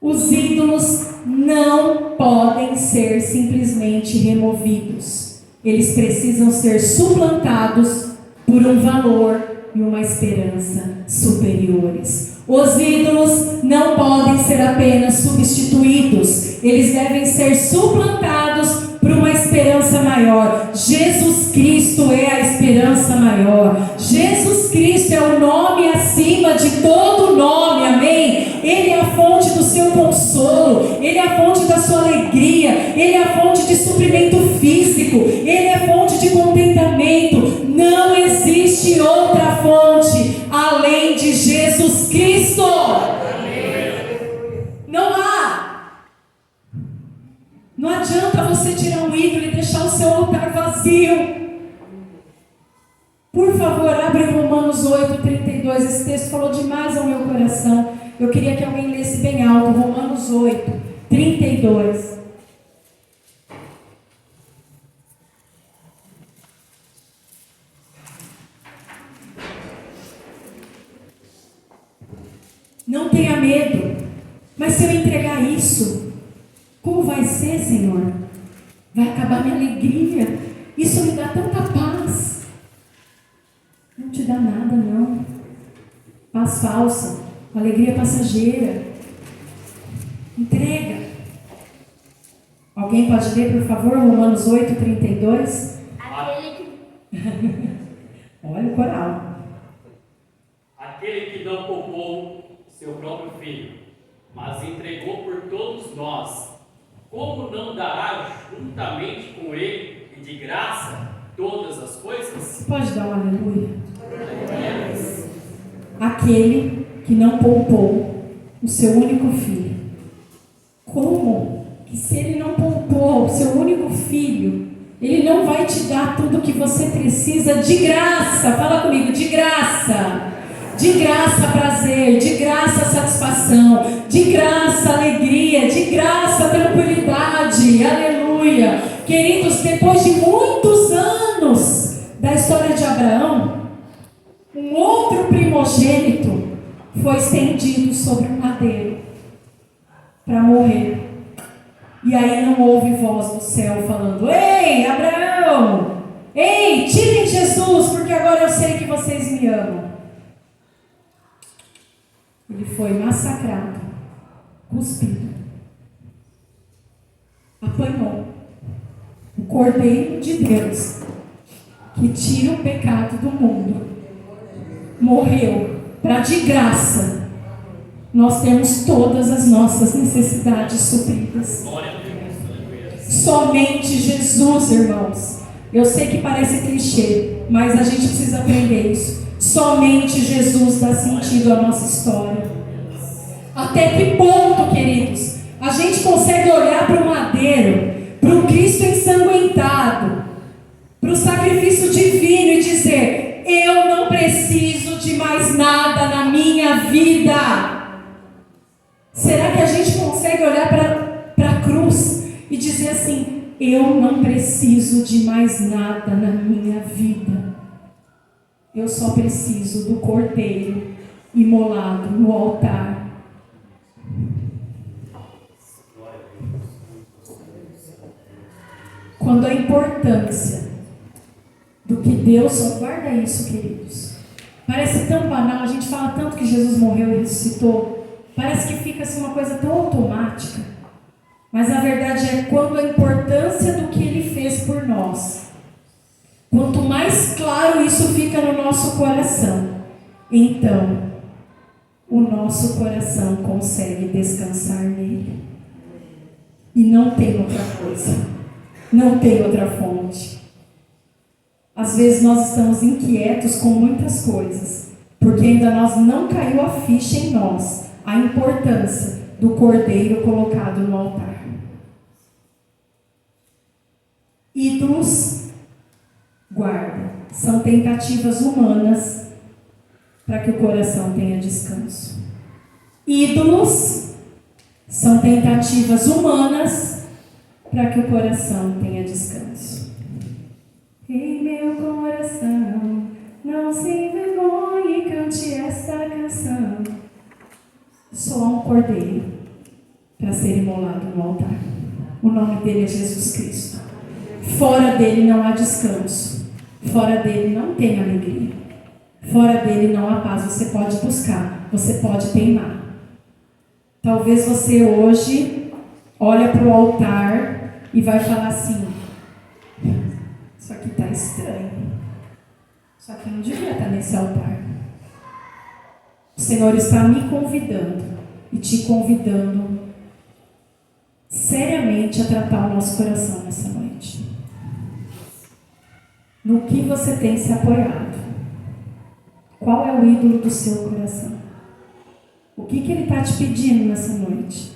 os ídolos não podem ser simplesmente removidos. Eles precisam ser suplantados por um valor e uma esperança superiores. Os ídolos não podem ser apenas substituídos, eles devem ser suplantados por uma esperança maior. Jesus Cristo é a esperança maior. Jesus Cristo é o nome acima de todo nome, amém? Ele é a fonte do seu consolo, Ele é a fonte da sua alegria, Ele é a fonte de suprimento físico, Ele é a fonte de contentamento. Não existe outra fonte além de Jesus Cristo. Não há. Não adianta você tirar um ídolo e deixar o seu altar vazio. Por favor, abre Romanos 8:32. Esse texto falou demais ao meu coração. Eu queria que alguém lesse bem alto. Romanos 8:32. Não tenha medo. Mas se eu entregar isso, como vai ser, Senhor? Vai acabar minha alegria. Isso me dá tanta paz. Não te dá nada, não. Paz falsa, alegria passageira. Entrega. Alguém pode ler, por favor, Romanos 8:32? Aquele que Olha o coral. Aquele que não poupou seu próprio filho, mas entregou por todos nós, como não dará juntamente com ele e de graça todas as coisas? Pode dar um aleluia? Aquele que não poupou o seu único filho. Como que se ele não poupou o seu único filho, ele não vai te dar tudo que você precisa de graça? Fala comigo, de graça. De graça prazer, de graça satisfação, de graça alegria, de graça tranquilidade, aleluia. Queridos, depois de muitos anos da história de Abraão, um outro primogênito foi estendido sobre um madeiro para morrer. E aí não houve voz do céu falando: ei, Abraão, ei, tirem Jesus, porque agora eu sei que vocês me amam. Ele foi massacrado, cuspido, apanhou. O Cordeiro de Deus, que tira o pecado do mundo, morreu para de graça nós temos todas as nossas necessidades supridas. Somente Jesus, irmãos. Eu sei que parece clichê, mas a gente precisa aprender isso. Somente Jesus dá sentido à nossa história. Até que ponto, queridos, a gente consegue olhar para o madeiro, para o Cristo ensanguentado, para o sacrifício divino e dizer: eu não preciso de mais nada na minha vida. Será que a gente consegue olhar para a cruz e dizer assim: eu não preciso de mais nada na minha vida? Eu só preciso do Cordeiro imolado no altar. Quando a importância do que Deus... Guarda isso, queridos. Parece tão banal, a gente fala tanto que Jesus morreu e ressuscitou. Parece que fica assim uma coisa tão automática. Mas a verdade é quando a importância do que Ele fez por nós, quanto mais claro isso fica no nosso coração, então o nosso coração consegue descansar nele. E não tem outra coisa, não tem outra fonte. Às vezes nós estamos inquietos com muitas coisas, porque ainda não caiu a ficha em nós a importância do Cordeiro colocado no altar. Ídolos, guarda, são tentativas humanas para que o coração tenha descanso. Ídolos são tentativas humanas para que o coração tenha descanso. Em meu coração não se envergonhe e cante esta canção. Só há um cordeiro para ser imolado no altar. O nome dele é Jesus Cristo. Fora dele não há descanso. Fora dele não tem alegria. Fora dele não há paz. Você pode buscar, você pode teimar. Talvez você hoje olha para o altar e vai falar assim: isso aqui está estranho. Isso aqui não devia estar nesse altar. O Senhor está me convidando e te convidando seriamente a tratar o nosso coração nessa noite. No que você tem se apoiado? Qual é o ídolo do seu coração? O que Ele está te pedindo nessa noite?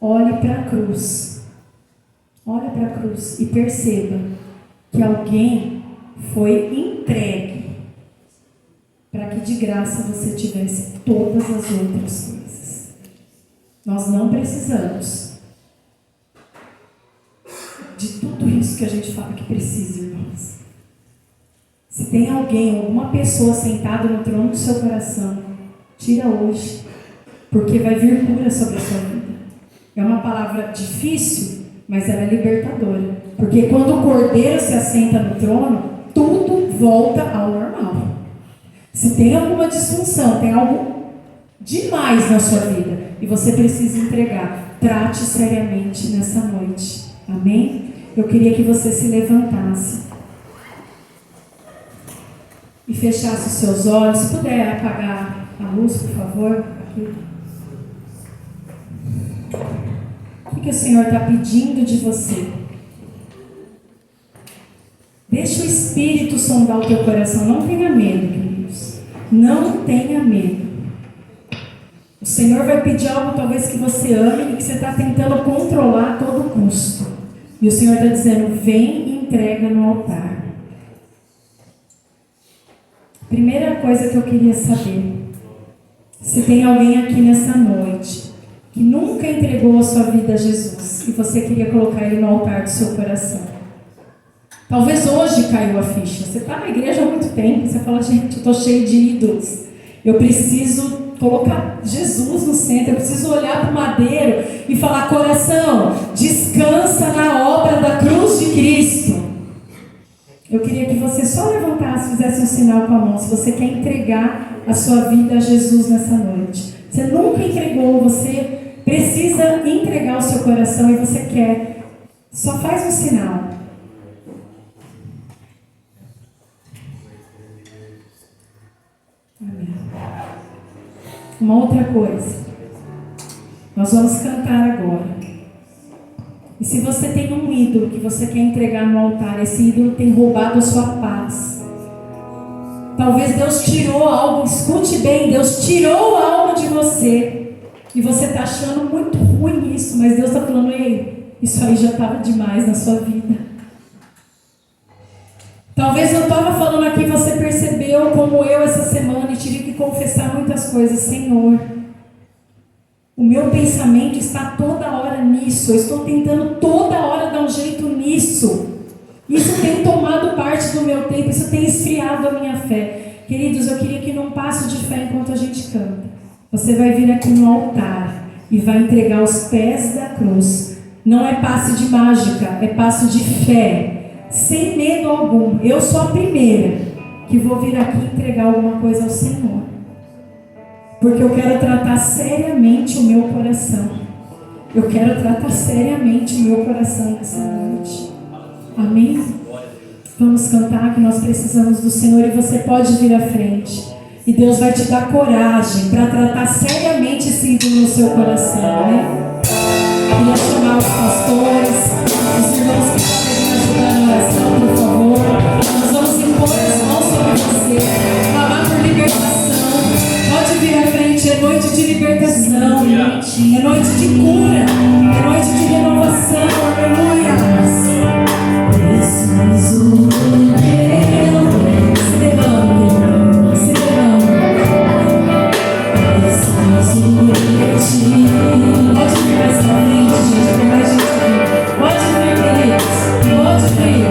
Olhe para a cruz. Olhe para a cruz e perceba que alguém foi entregue para que de graça você tivesse todas as outras coisas. Nós não precisamos de tudo isso que a gente fala que precisa, irmãos. Se tem alguém, alguma pessoa sentada no trono do seu coração, tira hoje, porque vai vir cura sobre a sua vida. É uma palavra difícil, mas ela é libertadora. Porque quando o cordeiro se assenta no trono, tudo volta ao normal. Se tem alguma disfunção, tem algo demais na sua vida e você precisa entregar, trate seriamente nessa noite. Amém? Eu queria que você se levantasse e fechasse os seus olhos. Se puder apagar a luz, por favor. Aqui. O que o Senhor está pedindo de você? Deixa o Espírito sondar o teu coração. Não tenha medo, queridos. Não tenha medo. O Senhor vai pedir algo talvez que você ame e que você está tentando controlar a todo custo. E o Senhor está dizendo: vem e entrega no altar. Primeira coisa que eu queria saber: se tem alguém aqui nessa noite que nunca entregou a sua vida a Jesus e você queria colocar ele no altar do seu coração. Talvez hoje caiu a ficha. Você está na igreja há muito tempo. Você fala: gente, eu estou cheio de ídolos. Eu preciso colocar Jesus no centro. Eu preciso olhar para o madeiro e falar: coração, descansa na obra da cruz de Cristo. Eu queria que você só levantasse, fizesse um sinal com a mão, se você quer entregar a sua vida a Jesus nessa noite. Você nunca entregou, você precisa entregar o seu coração e você quer. Só faz um sinal. Amém. Uma outra coisa. Nós vamos cantar agora. E se você tem um ídolo que você quer entregar no altar, esse ídolo tem roubado a sua paz. Talvez Deus tirou algo, escute bem, Deus tirou algo de você. E você está achando muito ruim isso, mas Deus está falando: ei, isso aí já estava demais na sua vida. Talvez eu estava falando aqui, você percebeu como eu essa semana e tive que confessar muitas coisas. Senhor, o meu pensamento está toda hora nisso. Eu estou tentando toda hora dar um jeito nisso. Isso tem tomado parte do meu tempo. Isso tem esfriado a minha fé. Queridos, eu queria que num passo de fé enquanto a gente canta, você vai vir aqui no altar e vai entregar os pés da cruz. Não é passe de mágica, é passo de fé. Sem medo algum. Eu sou a primeira que vou vir aqui entregar alguma coisa ao Senhor. Porque eu quero tratar seriamente o meu coração. Eu quero tratar seriamente o meu coração nessa noite. Amém? Vamos cantar, que nós precisamos do Senhor, e você pode vir à frente. E Deus vai te dar coragem para tratar seriamente esse ídolo no seu coração. Né? Queria chamar os pastores, os irmãos que podem me ajudar na oração, por favor. Nós vamos impor as mãos sobre você, falar por libertação. Pode vir à frente, é noite de libertação, é noite de cura, é noite de renovação, aleluia. Preciso de Deus, se levanta, se levanta. Preciso de ti. Pode vir mais à frente, gente, tem mais gente aqui. Pode vir, queridos, pode vir.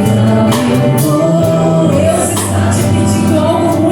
Deus está te pedindo algo muito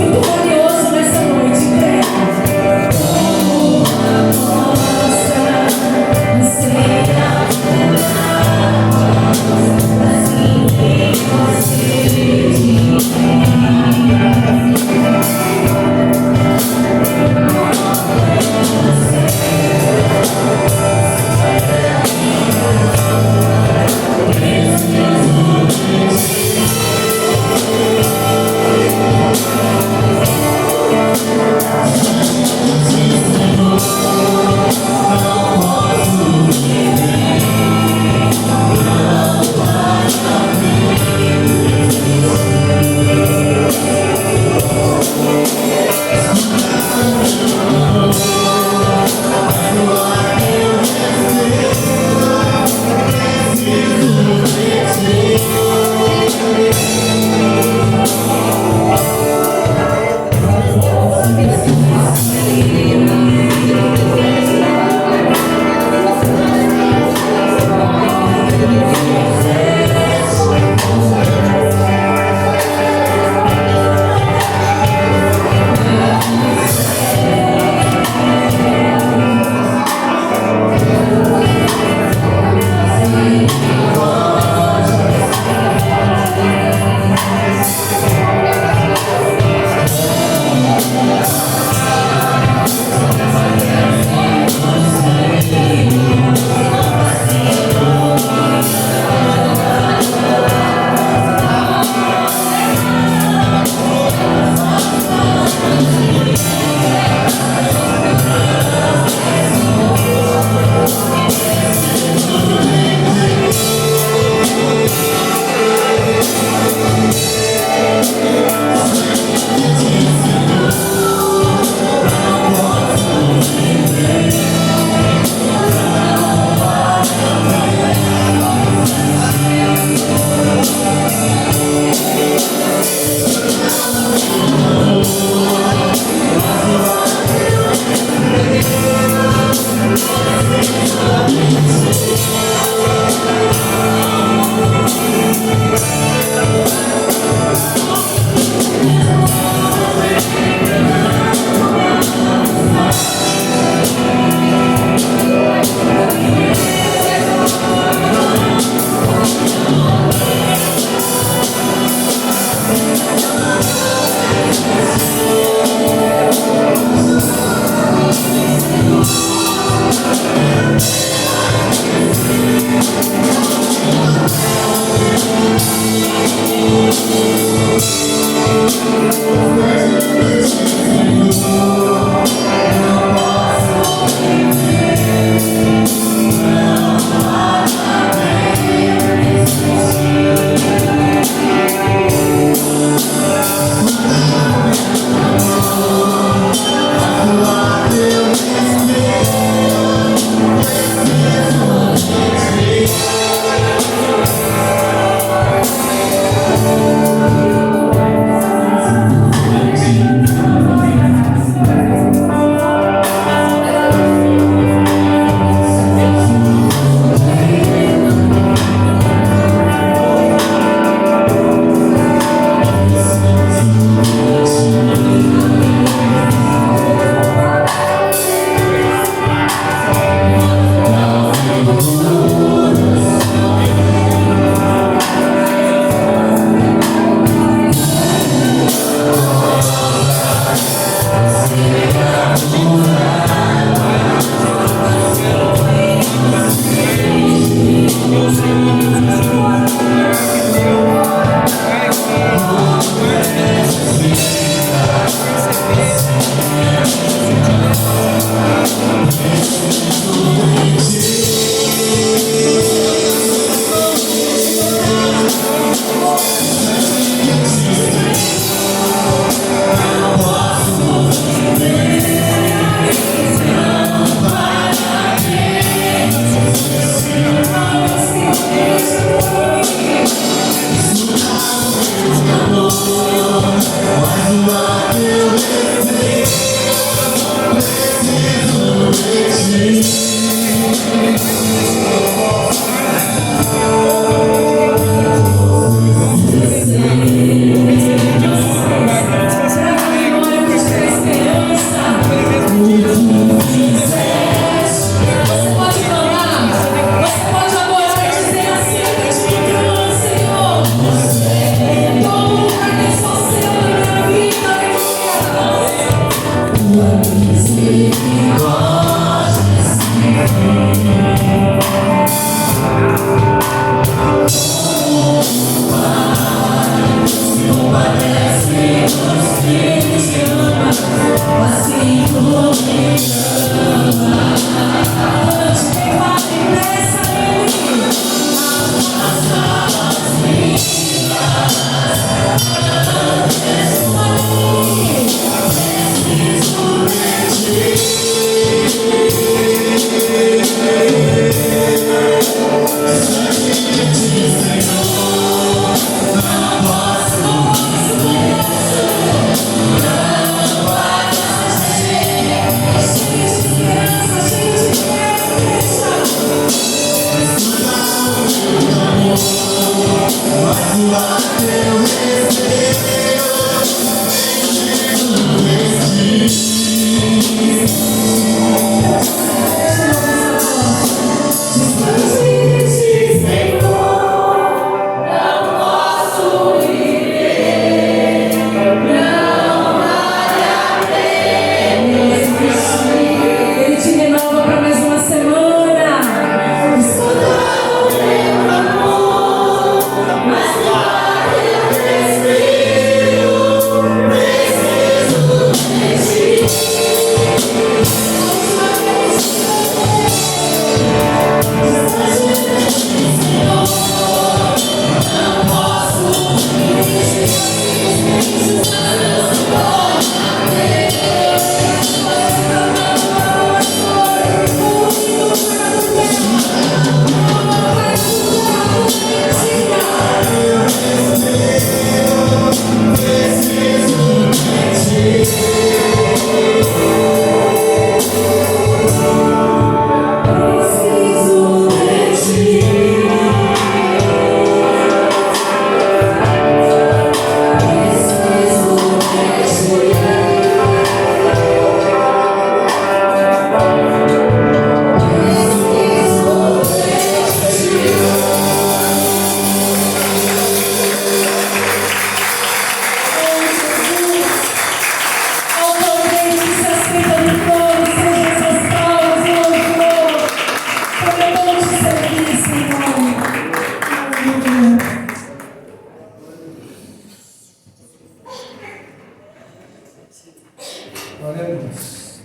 Glória a Deus.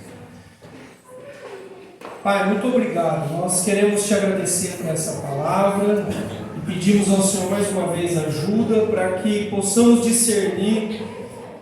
Pai, muito obrigado. Nós queremos te agradecer por essa palavra e pedimos ao Senhor mais uma vez ajuda para que possamos discernir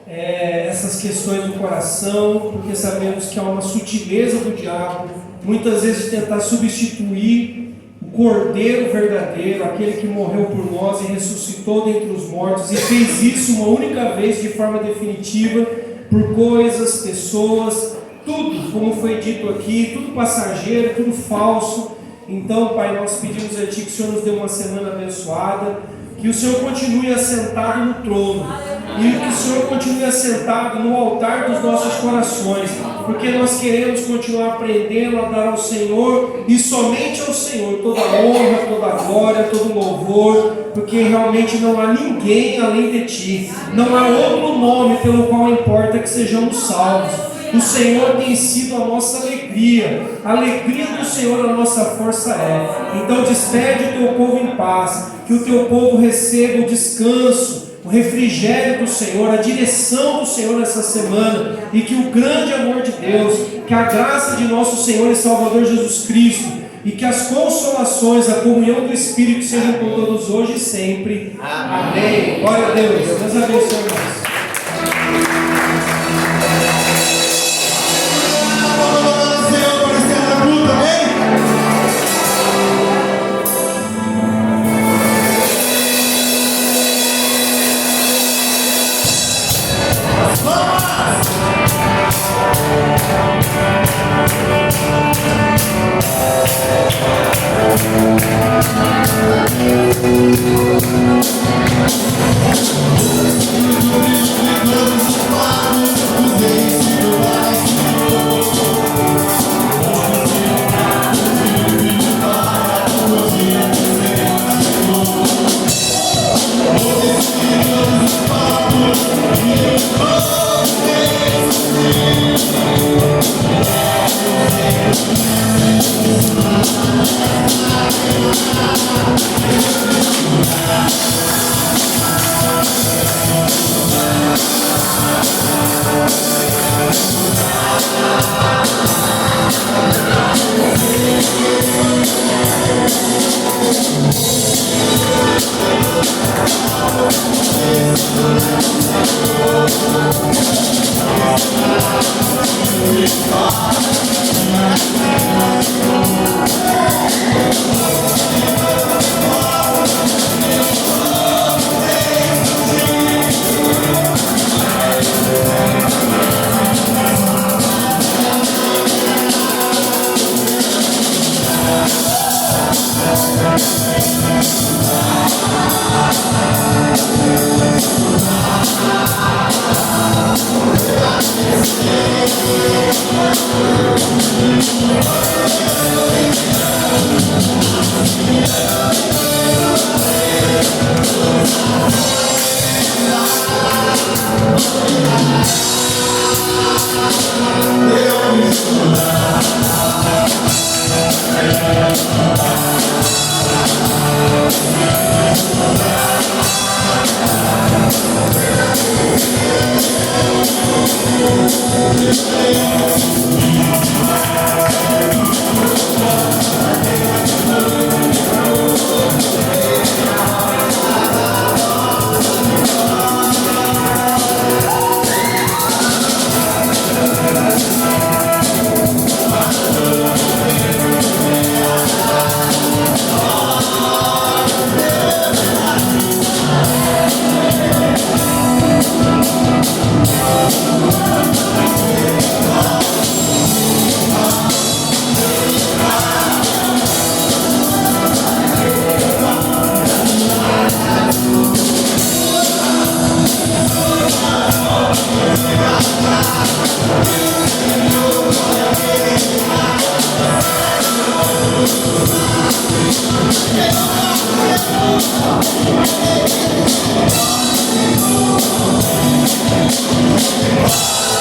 essas questões do coração, porque sabemos que há uma sutileza do diabo, muitas vezes de tentar substituir o Cordeiro verdadeiro, aquele que morreu por nós e ressuscitou dentre os mortos e fez isso uma única vez de forma definitiva por coisas, pessoas, tudo, como foi dito aqui, tudo passageiro, tudo falso. Então, Pai, nós pedimos a Ti que o Senhor nos dê uma semana abençoada, que o Senhor continue assentado no trono e que o Senhor continue assentado no altar dos nossos corações, porque nós queremos continuar aprendendo a dar ao Senhor e somente ao Senhor toda a honra, toda a glória, todo o louvor, porque realmente não há ninguém além de Ti, não há outro nome pelo qual importa que sejamos salvos. O Senhor tem sido a nossa alegria, a alegria do Senhor a nossa força é. Então despede o Teu povo em paz, que o Teu povo receba o descanso, o refrigério do Senhor, a direção do Senhor nessa semana, e que o grande amor de Deus, que a graça de nosso Senhor e Salvador Jesus Cristo, e que as consolações, a comunhão do Espírito sejam com todos hoje e sempre. Amém. Glória a Deus. Deus abençoe nós. Thank you. Wow.